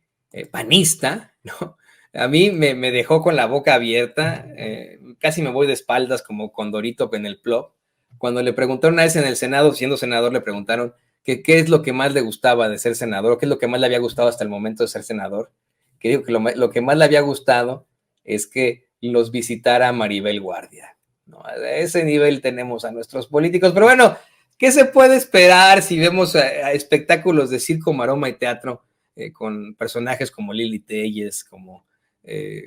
panista, ¿no? A mí me dejó con la boca abierta, casi me voy de espaldas como Condorito en el plop. Cuando le preguntaron una vez en el Senado, siendo senador, le preguntaron que qué es lo que más le gustaba de ser senador, o qué es lo que más le había gustado hasta el momento de ser senador, que dijo que lo que más le había gustado es que los visitara Maribel Guardia, ¿no? A ese nivel tenemos a nuestros políticos, pero bueno, ¿qué se puede esperar si vemos a espectáculos de circo, maroma y teatro con personajes como Lili Telles, como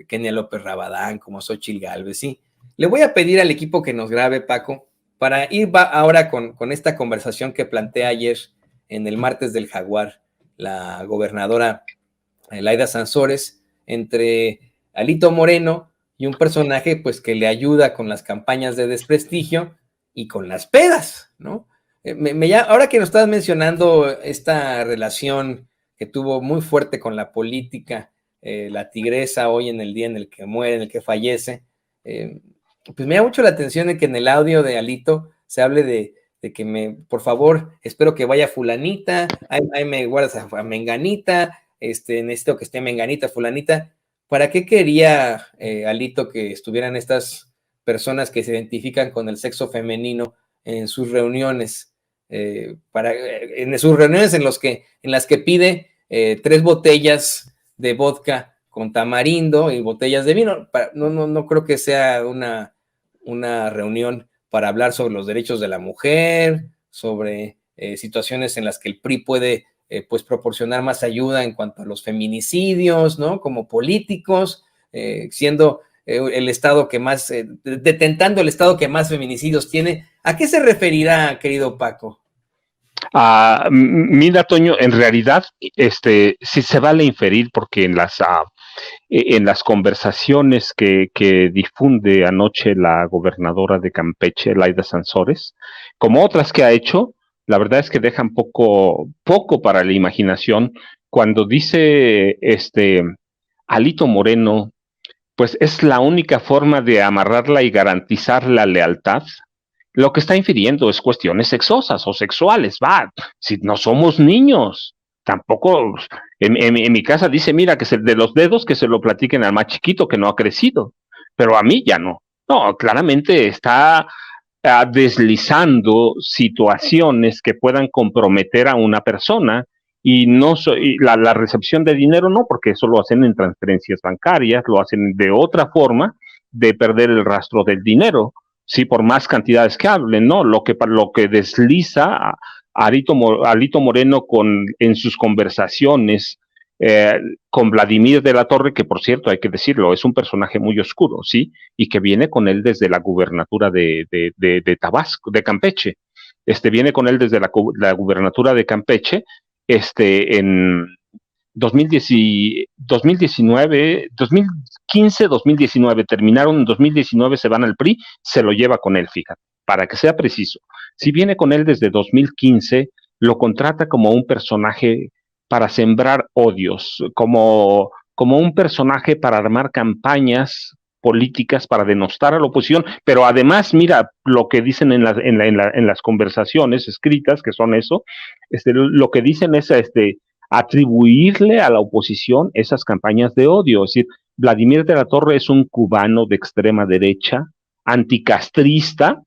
Kenia López Rabadán, como Xóchitl Gálvez? Sí, le voy a pedir al equipo que nos grabe, Paco, para ir ahora con esta conversación que plantea ayer en el martes del Jaguar la gobernadora Laida Sansores, entre Alito Moreno y un personaje pues que le ayuda con las campañas de desprestigio y con las pedas, ¿no? Ahora que nos estás mencionando esta relación que tuvo muy fuerte con la política, la Tigresa hoy en el día en el que muere, en el que fallece, pues me da mucho la atención de que en el audio de Alito se hable de que por favor, espero que vaya fulanita, ahí me guardas a menganita, necesito que esté menganita, fulanita. ¿Para qué quería Alito que estuvieran estas personas que se identifican con el sexo femenino en sus reuniones? En sus reuniones en las que pide 3 botellas de vodka con tamarindo y botellas de vino. No creo que sea una reunión para hablar sobre los derechos de la mujer, sobre situaciones en las que el PRI puede pues proporcionar más ayuda en cuanto a los feminicidios, ¿no? Como políticos, siendo el estado que más, detentando el estado que más feminicidios tiene. ¿A qué se referirá, querido Paco? Mira, Toño, en realidad, sí se vale inferir porque en las conversaciones que difunde anoche la gobernadora de Campeche, Laida Sansores, como otras que ha hecho, la verdad es que dejan poco para la imaginación. Cuando dice Alito Moreno, pues es la única forma de amarrarla y garantizar la lealtad. Lo que está infiriendo es cuestiones sexosas o sexuales, si no somos niños, tampoco, en mi casa dice, mira, que de los dedos que se lo platiquen al más chiquito que no ha crecido, pero a mí ya no. No, claramente está deslizando situaciones que puedan comprometer a una persona y la recepción de dinero no, porque eso lo hacen en transferencias bancarias, lo hacen de otra forma de perder el rastro del dinero. Sí, por más cantidades que hablen, ¿no? Lo que desliza a Alito Moreno en sus conversaciones con Vladimir de la Torre, que por cierto, hay que decirlo, es un personaje muy oscuro, ¿sí? Y que viene con él desde la gubernatura de Tabasco, de Campeche. Viene con él desde la gubernatura de Campeche, en 2019, 2015, 2019, terminaron en 2019, se van al PRI, se lo lleva con él, fíjate, para que sea preciso. Si viene con él desde 2015, lo contrata como un personaje para sembrar odios, como un personaje para armar campañas políticas para denostar a la oposición, pero además, mira, lo que dicen en las conversaciones escritas, que son eso, lo que dicen es atribuirle a la oposición esas campañas de odio. Es decir, Vladimir de la Torre es un cubano de extrema derecha, anticastrista,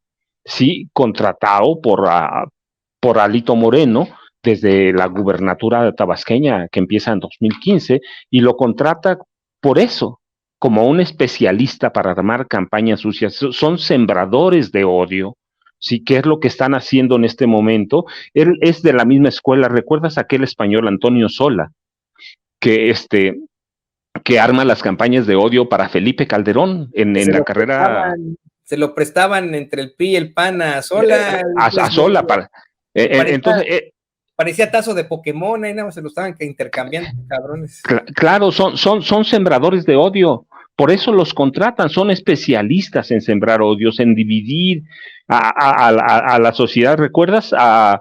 sí, contratado por Alito Moreno desde la gubernatura tabasqueña que empieza en 2015 y lo contrata por eso, como un especialista para armar campañas sucias. Son sembradores de odio. Sí, ¿qué es lo que están haciendo en este momento? Él es de la misma escuela. ¿Recuerdas aquel español Antonio Sola que arma las campañas de odio para Felipe Calderón en la carrera? Se lo prestaban entre el PRI y el PAN a Sola. A Sola para. Entonces. Parecía tazo de Pokémon, ahí nada más se lo estaban intercambiando, cabrones. Claro, son sembradores de odio. Por eso los contratan, son especialistas en sembrar odios, en dividir a la sociedad. ¿Recuerdas? A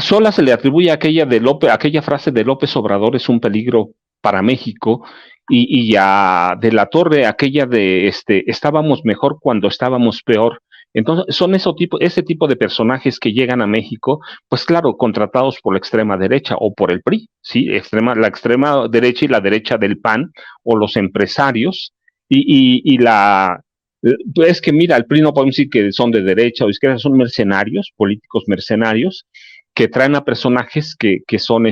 Sola se le atribuye aquella frase de López Obrador es un peligro para México, y a De la Torre aquella de estábamos mejor cuando estábamos peor. Entonces son ese tipo de personajes que llegan a México, pues claro, contratados por la extrema derecha o por el PRI, ¿sí? La extrema derecha y la derecha del PAN o los empresarios es que mira, el PRI no podemos decir que son de derecha o izquierda, son mercenarios, políticos mercenarios, que traen a personajes que son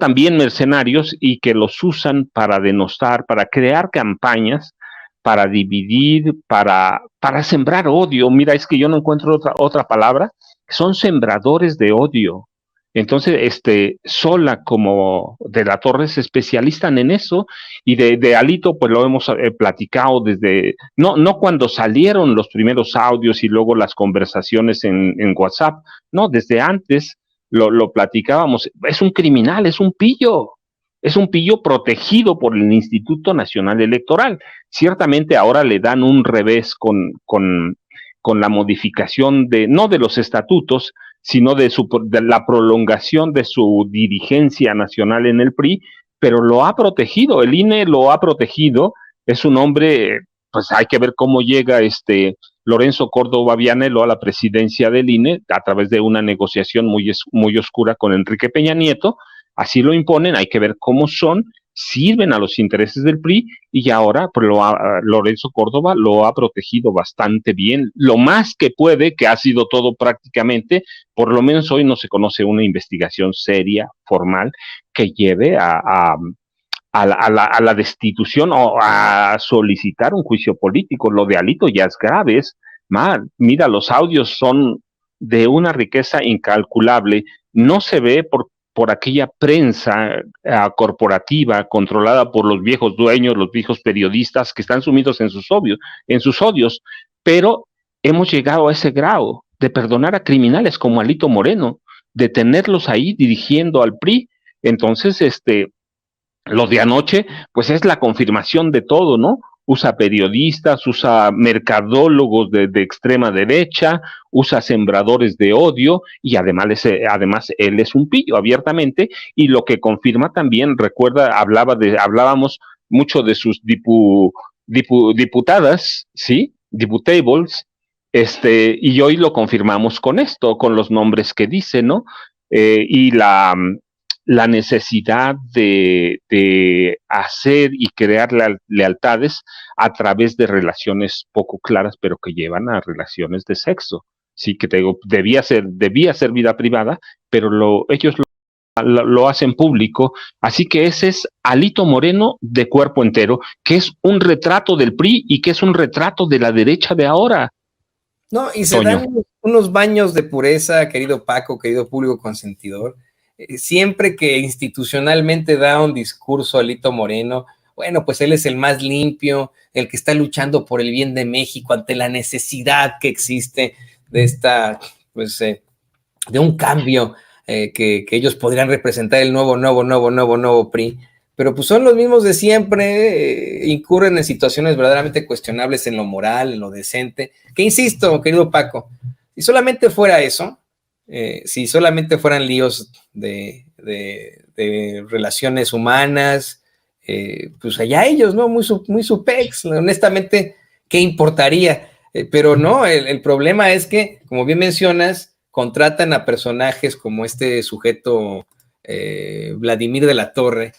también mercenarios y que los usan para denostar, para crear campañas, para dividir, para sembrar odio. Mira, es que yo no encuentro otra palabra. Son sembradores de odio. Entonces, Sola como De la Torre se especializan en eso, y de Alito, pues lo hemos platicado desde, no cuando salieron los primeros audios y luego las conversaciones en WhatsApp, no, desde antes lo platicábamos. Es un criminal, es un pillo protegido por el Instituto Nacional Electoral. Ciertamente ahora le dan un revés con la modificación no de los estatutos, sino de la prolongación de su dirigencia nacional en el PRI, pero lo ha protegido, el INE lo ha protegido. Es un hombre, pues hay que ver cómo llega Lorenzo Córdoba Vianello a la presidencia del INE a través de una negociación muy oscura con Enrique Peña Nieto. Así lo imponen, hay que ver cómo sirven a los intereses del PRI, y ahora pues, Lorenzo Córdoba lo ha protegido bastante bien, lo más que puede, que ha sido todo prácticamente. Por lo menos hoy no se conoce una investigación seria, formal, que lleve a la destitución o a solicitar un juicio político. Lo de Alito ya es grave. Mira, los audios son de una riqueza incalculable. No se ve por aquella prensa corporativa controlada por los viejos dueños, los viejos periodistas que están sumidos en sus odios, pero hemos llegado a ese grado de perdonar a criminales como Alito Moreno, de tenerlos ahí dirigiendo al PRI. Entonces, lo de anoche, pues es la confirmación de todo, ¿no? Usa periodistas, usa mercadólogos de extrema derecha, usa sembradores de odio, y además él es un pillo abiertamente, y lo que confirma también, recuerda, hablábamos mucho de sus diputadas, ¿sí? Diputables, y hoy lo confirmamos con esto, con los nombres que dice, ¿no? Y la necesidad de hacer y crear lealtades a través de relaciones poco claras, pero que llevan a relaciones de sexo. Sí, que te digo, debía ser vida privada, pero ellos lo hacen público. Así que ese es Alito Moreno de cuerpo entero, que es un retrato del PRI y que es un retrato de la derecha de ahora. No, y se dan unos baños de pureza, querido Paco, querido público consentidor. Siempre que institucionalmente da un discurso Alito Moreno, bueno, pues él es el más limpio, el que está luchando por el bien de México ante la necesidad que existe de de un cambio que ellos podrían representar el nuevo PRI. Pero pues son los mismos de siempre, incurren en situaciones verdaderamente cuestionables en lo moral, en lo decente, que insisto, querido Paco, si solamente fuera eso, si solamente fueran líos de relaciones humanas, pues allá ellos, ¿no? Muy supex, honestamente, ¿qué importaría? Pero no, el problema es que, como bien mencionas, contratan a personajes como este sujeto Vladimir de la Torre,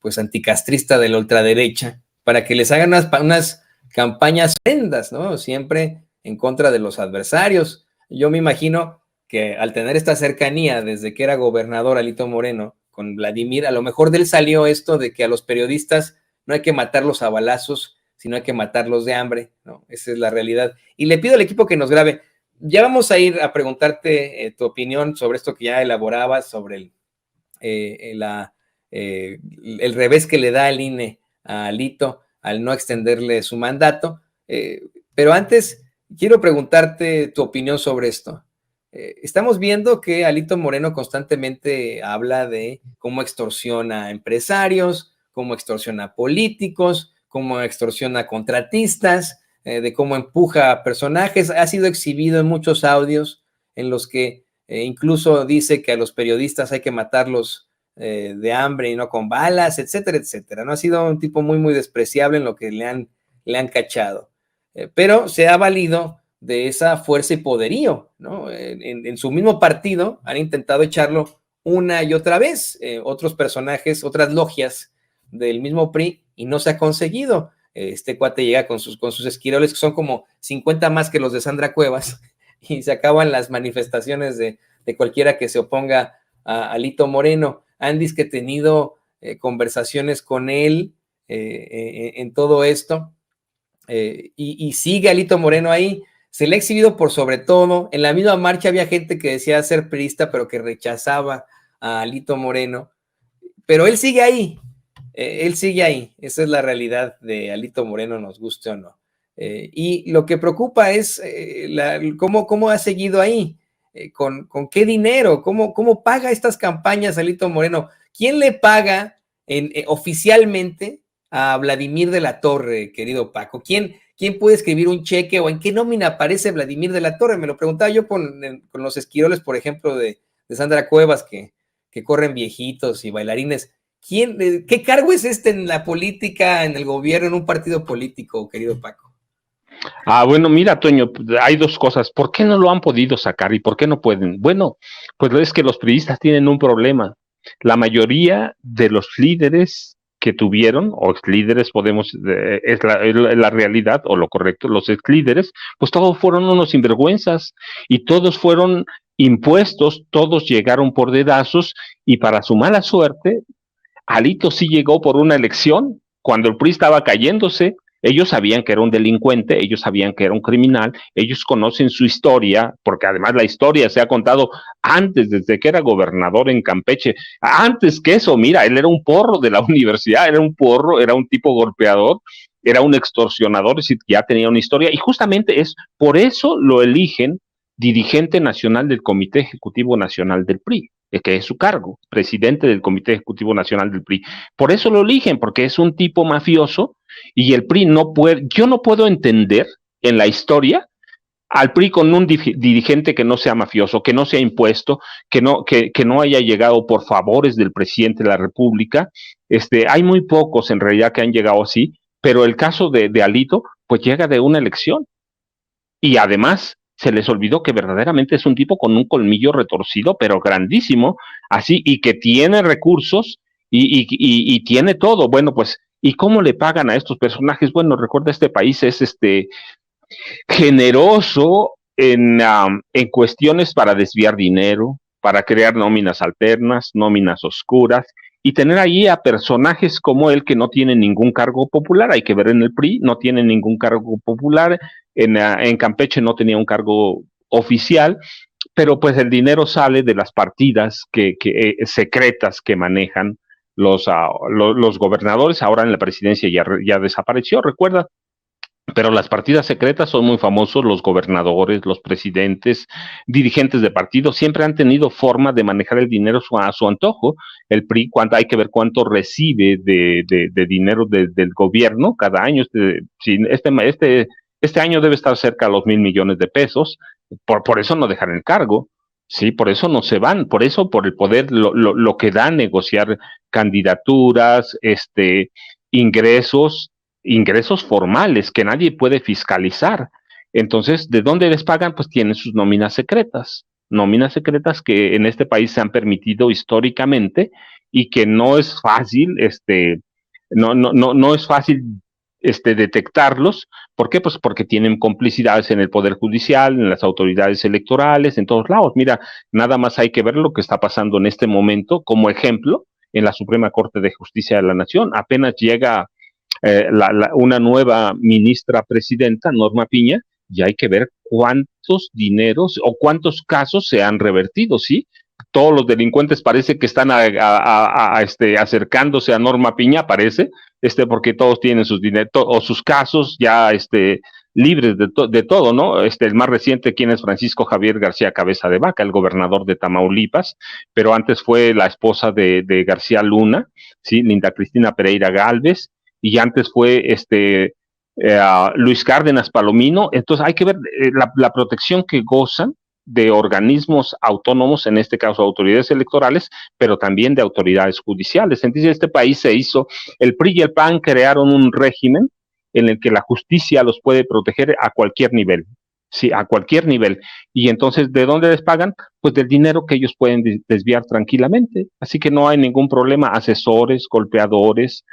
pues anticastrista de la ultraderecha, para que les hagan unas campañas horrendas, ¿no? Siempre en contra de los adversarios. Yo me imagino que al tener esta cercanía desde que era gobernador Alito Moreno con Vladimir, a lo mejor de él salió esto de que a los periodistas no hay que matarlos a balazos, sino hay que matarlos de hambre, ¿no? Esa es la realidad. Y le pido al equipo que nos grabe. Ya vamos a ir a preguntarte tu opinión sobre esto que ya elaborabas, sobre el revés que le da el INE a Alito al no extenderle su mandato. Pero antes, quiero preguntarte tu opinión sobre esto. Estamos viendo que Alito Moreno constantemente habla de cómo extorsiona a empresarios, cómo extorsiona a políticos, cómo extorsiona a contratistas, de cómo empuja a personajes. Ha sido exhibido en muchos audios en los que incluso dice que a los periodistas hay que matarlos de hambre y no con balas, etcétera, etcétera. No ha sido un tipo muy, muy despreciable en lo que le han cachado. Pero se ha valido de esa fuerza y poderío, ¿no? En su mismo partido han intentado echarlo una y otra vez, otros personajes, otras logias del mismo PRI, y no se ha conseguido. Este cuate llega con sus esquiroles, que son como 50 más que los de Sandra Cuevas, y se acaban las manifestaciones de cualquiera que se oponga a Alito Moreno. Han que tenido conversaciones con él en todo esto, y sigue Alito Moreno ahí. Se le ha exhibido por sobre todo. En la misma marcha había gente que decía ser priista, pero que rechazaba a Alito Moreno. Pero él sigue ahí. Él sigue ahí. Esa es la realidad de Alito Moreno, nos guste o no. Y lo que preocupa es cómo ha seguido ahí. ¿Con qué dinero? ¿Cómo paga estas campañas Alito Moreno? ¿Quién le paga oficialmente a Vladimir de la Torre, querido Paco? ¿Quién puede escribir un cheque o en qué nómina aparece Vladimir de la Torre? Me lo preguntaba yo con los esquiroles, por ejemplo, de Sandra Cuevas, que corren viejitos y bailarines. ¿Qué cargo es este en la política, en el gobierno, en un partido político, querido Paco? Bueno, mira, Toño, hay dos cosas. ¿Por qué no lo han podido sacar y por qué no pueden? Bueno, pues es que los priistas tienen un problema. La mayoría de los líderes que tuvieron, o exlíderes, es la realidad, o lo correcto, los exlíderes, pues todos fueron unos sinvergüenzas y todos fueron impuestos, todos llegaron por dedazos, y para su mala suerte, Alito sí llegó por una elección, cuando el PRI estaba cayéndose. Ellos sabían que era un delincuente, ellos sabían que era un criminal, ellos conocen su historia, porque además la historia se ha contado antes, desde que era gobernador en Campeche. Antes que eso, mira, él era un porro de la universidad, era un porro, era un tipo golpeador, era un extorsionador, es decir, ya tenía una historia, y justamente es por eso lo eligen dirigente nacional del Comité Ejecutivo Nacional del PRI, que es su cargo, presidente del Comité Ejecutivo Nacional del PRI. Por eso lo eligen, porque es un tipo mafioso, y el PRI no puede. Yo no puedo entender en la historia al PRI con un dirigente que no sea mafioso, que no sea impuesto, que no haya llegado por favores del presidente de la República. Hay muy pocos en realidad que han llegado así, pero el caso de Alito, pues llega de una elección, y además se les olvidó que verdaderamente es un tipo con un colmillo retorcido, pero grandísimo, así, y que tiene recursos y tiene todo. Bueno, pues, ¿y cómo le pagan a estos personajes? Bueno, recuerda, este país es generoso en cuestiones para desviar dinero, para crear nóminas alternas, nóminas oscuras, y tener ahí a personajes como él que no tienen ningún cargo popular. Hay que ver, en el PRI no tienen ningún cargo popular, en Campeche no tenía un cargo oficial, pero pues el dinero sale de las partidas secretas que manejan los gobernadores. Ahora en la presidencia ya desapareció, recuerda. Pero las partidas secretas son muy famosos. Los gobernadores, los presidentes, dirigentes de partidos siempre han tenido forma de manejar el dinero a su antojo. El PRI, hay que ver cuánto recibe de dinero del gobierno cada año. Este año debe estar cerca de los 1,000 millones de pesos. Por eso no dejan el cargo. Sí, por eso no se van, por eso, por el poder, lo que da negociar candidaturas, ingresos formales que nadie puede fiscalizar. Entonces, ¿de dónde les pagan? Pues tienen sus nóminas secretas que en este país se han permitido históricamente, y que no es fácil, no es fácil detectarlos. ¿Por qué? Pues porque tienen complicidades en el Poder Judicial, en las autoridades electorales, en todos lados. Mira, nada más hay que ver lo que está pasando en este momento como ejemplo en la Suprema Corte de Justicia de la Nación. Apenas llega una nueva ministra presidenta, Norma Piña, y hay que ver cuántos dineros o cuántos casos se han revertido, ¿sí? Todos los delincuentes parece que están acercándose a Norma Piña, parece, porque todos tienen sus dineros o sus casos ya libres de todo, ¿no? El más reciente, quien es Francisco Javier García Cabeza de Vaca, el gobernador de Tamaulipas, pero antes fue la esposa de García Luna, ¿sí? Linda Cristina Pereira Gálvez, y antes fue Luis Cárdenas Palomino. Entonces hay que ver la protección que gozan de organismos autónomos, en este caso autoridades electorales, pero también de autoridades judiciales. Entonces este país el PRI y el PAN crearon un régimen en el que la justicia los puede proteger a cualquier nivel, sí, a cualquier nivel. Y entonces, ¿de dónde les pagan? Pues del dinero que ellos pueden desviar tranquilamente. Así que no hay ningún problema. Asesores, golpeadores,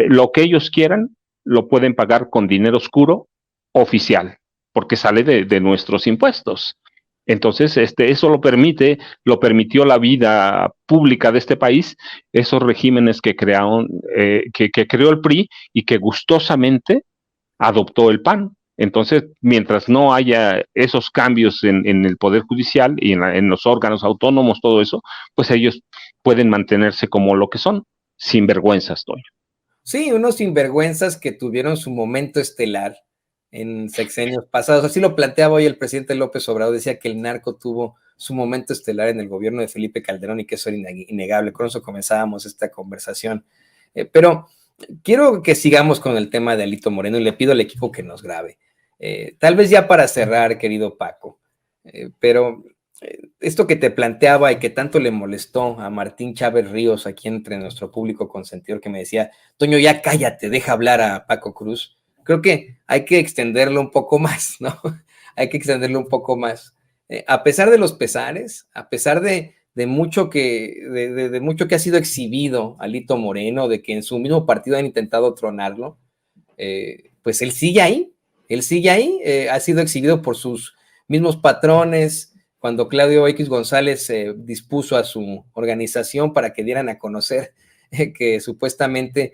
lo que ellos quieran, lo pueden pagar con dinero oscuro oficial, porque sale de nuestros impuestos. Entonces, eso lo permitió la vida pública de este país, esos regímenes que crearon, que creó el PRI y que gustosamente adoptó el PAN. Entonces, mientras no haya esos cambios en el Poder Judicial y en los órganos autónomos, todo eso, pues ellos pueden mantenerse como lo que son, sinvergüenzas, Toño. Sí, unos sinvergüenzas que tuvieron su momento estelar en sexenios pasados. Así lo planteaba hoy el presidente López Obrador, decía que el narco tuvo su momento estelar en el gobierno de Felipe Calderón y que eso era innegable. Con eso comenzábamos esta conversación. Pero quiero que sigamos con el tema de Alito Moreno y le pido al equipo que nos grabe. Tal vez ya para cerrar, querido Paco, pero esto que te planteaba y que tanto le molestó a Martín Chávez Ríos, aquí entre nuestro público consentidor, que me decía, Toño, ya cállate, deja hablar a Paco Cruz. Creo que hay que extenderlo un poco más, ¿no? Hay que extenderlo un poco más. A pesar de los pesares, a pesar de mucho que ha sido exhibido Alito Moreno, de que en su mismo partido han intentado tronarlo, pues él sigue ahí, ha sido exhibido por sus mismos patrones. Cuando Claudio X González dispuso a su organización para que dieran a conocer que supuestamente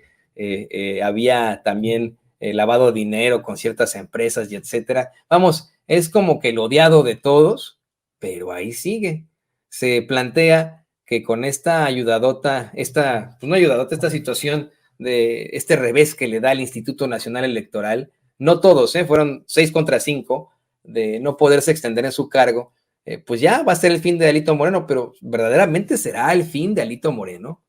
había también lavado dinero con ciertas empresas y etcétera. Vamos, es como que el odiado de todos, pero ahí sigue. Se plantea que con esta ayudadota, esta situación de este revés que le da el Instituto Nacional Electoral, no todos, fueron 6 contra 5, de no poderse extender en su cargo, pues ya va a ser el fin de Alito Moreno, pero ¿verdaderamente será el fin de Alito Moreno?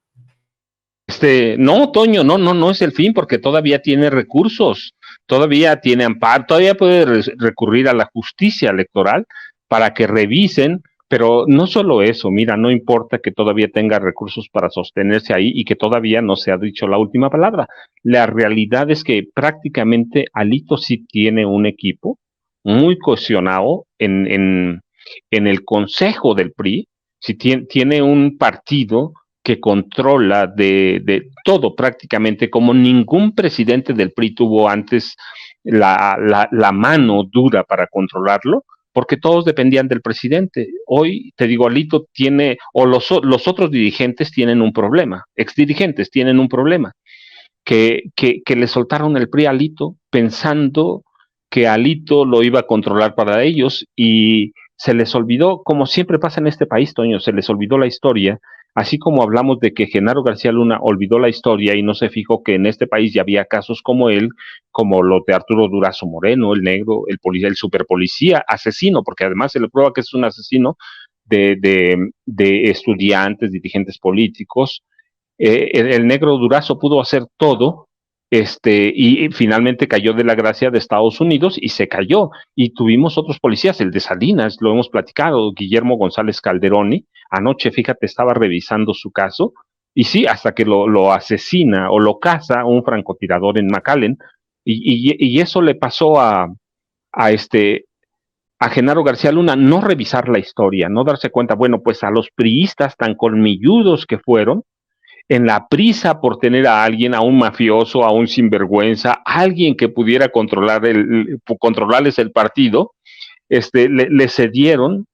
No, Toño, no es el fin, porque todavía tiene recursos, todavía tiene amparo, todavía puede recurrir a la justicia electoral para que revisen, pero no solo eso, mira, no importa que todavía tenga recursos para sostenerse ahí y que todavía no se ha dicho la última palabra. La realidad es que prácticamente Alito sí tiene un equipo muy cohesionado en el consejo del PRI, si tiene un partido que controla de todo prácticamente, como ningún presidente del PRI tuvo antes la mano dura para controlarlo, porque todos dependían del presidente. Hoy, te digo, Alito tiene, o los otros dirigentes tienen un problema, exdirigentes tienen un problema, que le soltaron el PRI a Alito pensando que Alito lo iba a controlar para ellos y se les olvidó, como siempre pasa en este país, Toño, se les olvidó la historia, así como hablamos de que Genaro García Luna olvidó la historia y no se fijó que en este país ya había casos como él, como los de Arturo Durazo Moreno, el negro, el policía, el superpolicía, asesino, porque además se le prueba que es un asesino de estudiantes, dirigentes políticos. El negro Durazo pudo hacer todo, y finalmente cayó de la gracia de Estados Unidos y se cayó. Y tuvimos otros policías, el de Salinas, lo hemos platicado, Guillermo González Calderoni. Anoche, fíjate, estaba revisando su caso, y sí, hasta que lo asesina o lo caza un francotirador en McAllen, y eso le pasó a Genaro García Luna, no revisar la historia, no darse cuenta, bueno, pues a los priistas tan colmilludos que fueron, en la prisa por tener a alguien, a un mafioso, a un sinvergüenza, a alguien que pudiera controlarles el partido, le cedieron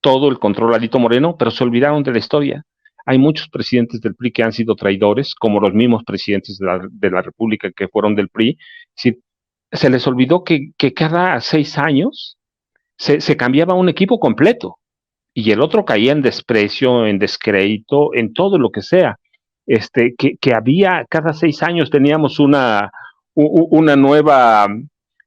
todo el control a Alito Moreno, pero se olvidaron de la historia. Hay muchos presidentes del PRI que han sido traidores, como los mismos presidentes de la República que fueron del PRI. Se les olvidó que cada 6 años se cambiaba un equipo completo y el otro caía en desprecio, en descrédito, en todo lo que sea. Que había, cada 6 años teníamos una nueva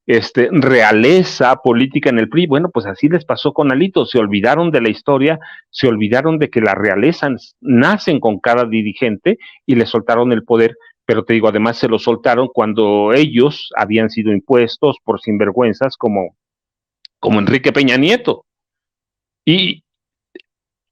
realeza política en el PRI. Bueno, pues así les pasó con Alito, se olvidaron de la historia, se olvidaron de que las realezas nacen con cada dirigente y le soltaron el poder, pero te digo, además se lo soltaron cuando ellos habían sido impuestos por sinvergüenzas como Enrique Peña Nieto. Y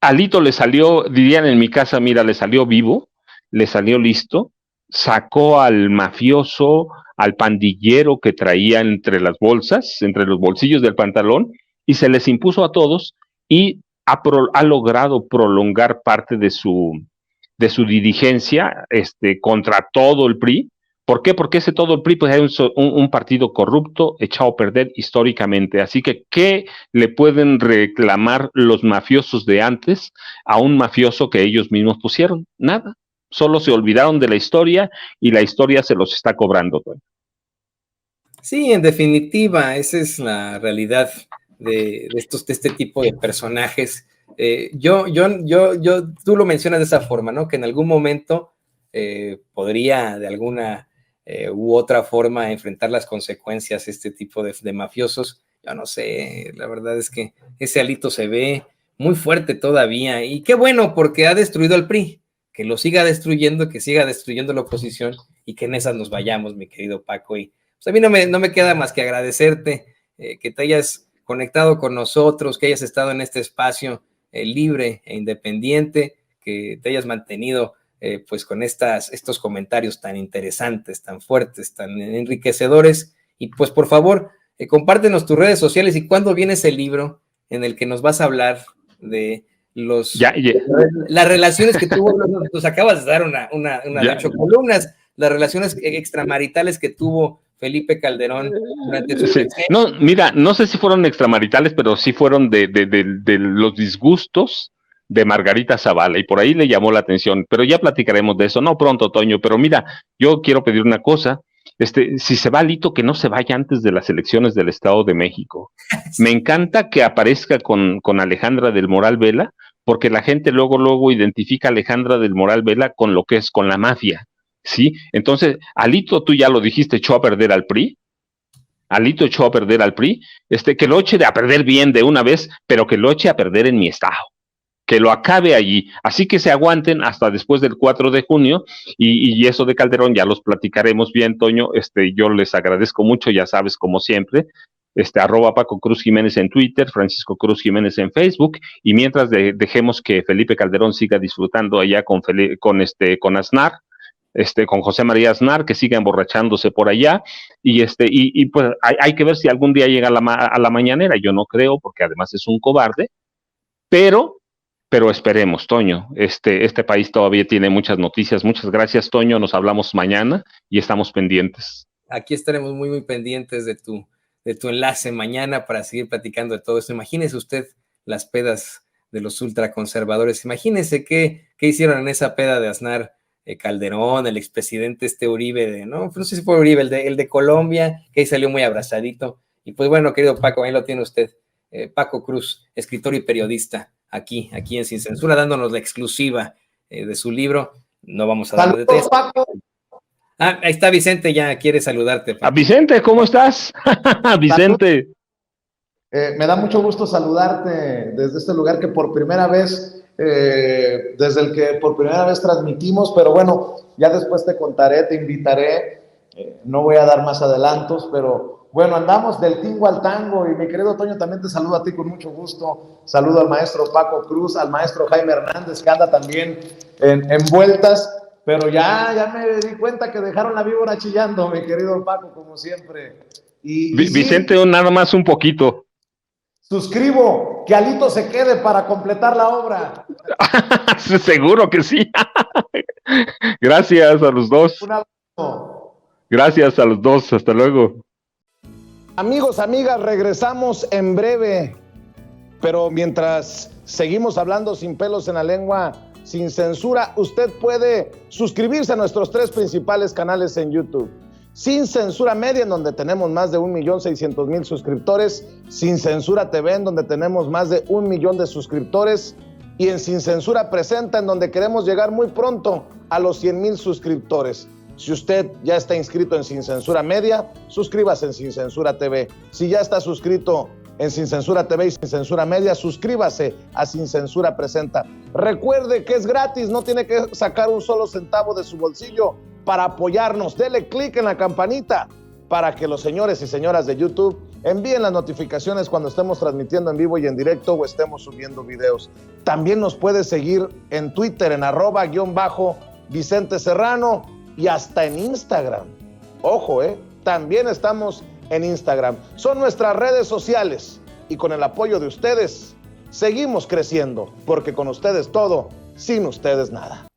Alito le salió, dirían en mi casa, mira, le salió vivo, le salió listo, sacó al mafioso, al pandillero que traía entre las bolsas, entre los bolsillos del pantalón, y se les impuso a todos y ha logrado prolongar parte de su dirigencia contra todo el PRI. ¿Por qué? Porque todo el PRI pues, es un partido corrupto, echado a perder históricamente. Así que, ¿qué le pueden reclamar los mafiosos de antes a un mafioso que ellos mismos pusieron? Nada. Solo se olvidaron de la historia y la historia se los está cobrando. Sí, en definitiva, esa es la realidad de este tipo de personajes. Tú lo mencionas de esa forma, ¿no? Que en algún momento podría de alguna u otra forma enfrentar las consecuencias este tipo de mafiosos. Yo no sé, la verdad es que ese Alito se ve muy fuerte todavía y qué bueno porque ha destruido al PRI, que lo siga destruyendo, que siga destruyendo la oposición y que en esas nos vayamos, mi querido Paco. Y pues a mí no me queda más que agradecerte que te hayas conectado con nosotros, que hayas estado en este espacio libre e independiente, que te hayas mantenido pues con estos comentarios tan interesantes, tan fuertes, tan enriquecedores. Y pues por favor, compártenos tus redes sociales y cuándo viene ese libro en el que nos vas a hablar de las relaciones que tuvo, nos acabas de dar una de 8 columnas, las relaciones extramaritales que tuvo Felipe Calderón durante su sexenio. No, mira, no sé si fueron extramaritales, pero sí fueron de los disgustos de Margarita Zavala, y por ahí le llamó la atención, pero ya platicaremos de eso, no pronto, Toño, pero mira, yo quiero pedir una cosa, si se va Alito, que no se vaya antes de las elecciones del Estado de México. Me encanta que aparezca con Alejandra del Moral Vela, porque la gente luego identifica a Alejandra del Moral Vela con lo que es, con la mafia, ¿sí? Entonces, Alito, tú ya lo dijiste, echó a perder al PRI, Alito echó a perder al PRI, que lo eche a perder bien de una vez, pero que lo eche a perder en mi estado, que lo acabe allí, así que se aguanten hasta después del 4 de junio, y eso de Calderón ya los platicaremos bien, Toño. Yo les agradezco mucho, ya sabes, como siempre, @ Paco Cruz Jiménez en Twitter, Francisco Cruz Jiménez en Facebook, y mientras dejemos que Felipe Calderón siga disfrutando allá con Aznar, con José María Aznar, que siga emborrachándose por allá, y pues hay que ver si algún día llega a la mañanera. Yo no creo, porque además es un cobarde, pero esperemos, Toño. Este país todavía tiene muchas noticias. Muchas gracias, Toño. Nos hablamos mañana y estamos pendientes. Aquí estaremos muy, muy pendientes de tu enlace mañana para seguir platicando de todo esto. Imagínese usted las pedas de los ultraconservadores. Imagínese qué hicieron en esa peda de Aznar, Calderón, el expresidente Uribe, no sé si fue Uribe, el de Colombia, que ahí salió muy abrazadito. Y pues bueno, querido Paco, ahí lo tiene usted. Paco Cruz, escritor y periodista, aquí en Sin Censura, dándonos la exclusiva de su libro. No vamos a dar detalles. Paco. Ahí está Vicente, ya quiere saludarte, Paco. Vicente, ¿cómo estás? Vicente. Me da mucho gusto saludarte desde este lugar que por primera vez, desde el que por primera vez transmitimos, pero bueno, ya después te contaré, te invitaré, no voy a dar más adelantos, pero bueno, andamos del tingo al tango, y mi querido Toño, también te saludo a ti con mucho gusto. Saludo al maestro Paco Cruz, al maestro Jaime Hernández, que anda también en vueltas, pero ya me di cuenta que dejaron la víbora chillando, mi querido Paco, como siempre. Y Vicente, sí, nada más un poquito. Suscribo, que Alito se quede para completar la obra. Seguro que sí. Gracias a los dos. Un abrazo. Gracias a los dos. Hasta luego. Amigos, amigas, regresamos en breve. Pero mientras seguimos hablando sin pelos en la lengua, sin censura, usted puede suscribirse a nuestros 3 principales canales en YouTube. Sin Censura Media, en donde tenemos más de 1.600.000 suscriptores. Sin Censura TV, en donde tenemos más de 1 millón de suscriptores. Y en Sin Censura Presenta, en donde queremos llegar muy pronto a los 100,000 suscriptores. Si usted ya está inscrito en Sin Censura Media, suscríbase en Sin Censura TV. Si ya está suscrito en Sin Censura TV y Sin Censura Media, suscríbase a Sin Censura Presenta. Recuerde que es gratis, no tiene que sacar un solo centavo de su bolsillo para apoyarnos. Dele clic en la campanita para que los señores y señoras de YouTube envíen las notificaciones cuando estemos transmitiendo en vivo y en directo o estemos subiendo videos. También nos puede seguir en Twitter en @Vicente Serrano y hasta en Instagram. Ojo, también estamos en Instagram. Son nuestras redes sociales y con el apoyo de ustedes seguimos creciendo, porque con ustedes todo, sin ustedes nada.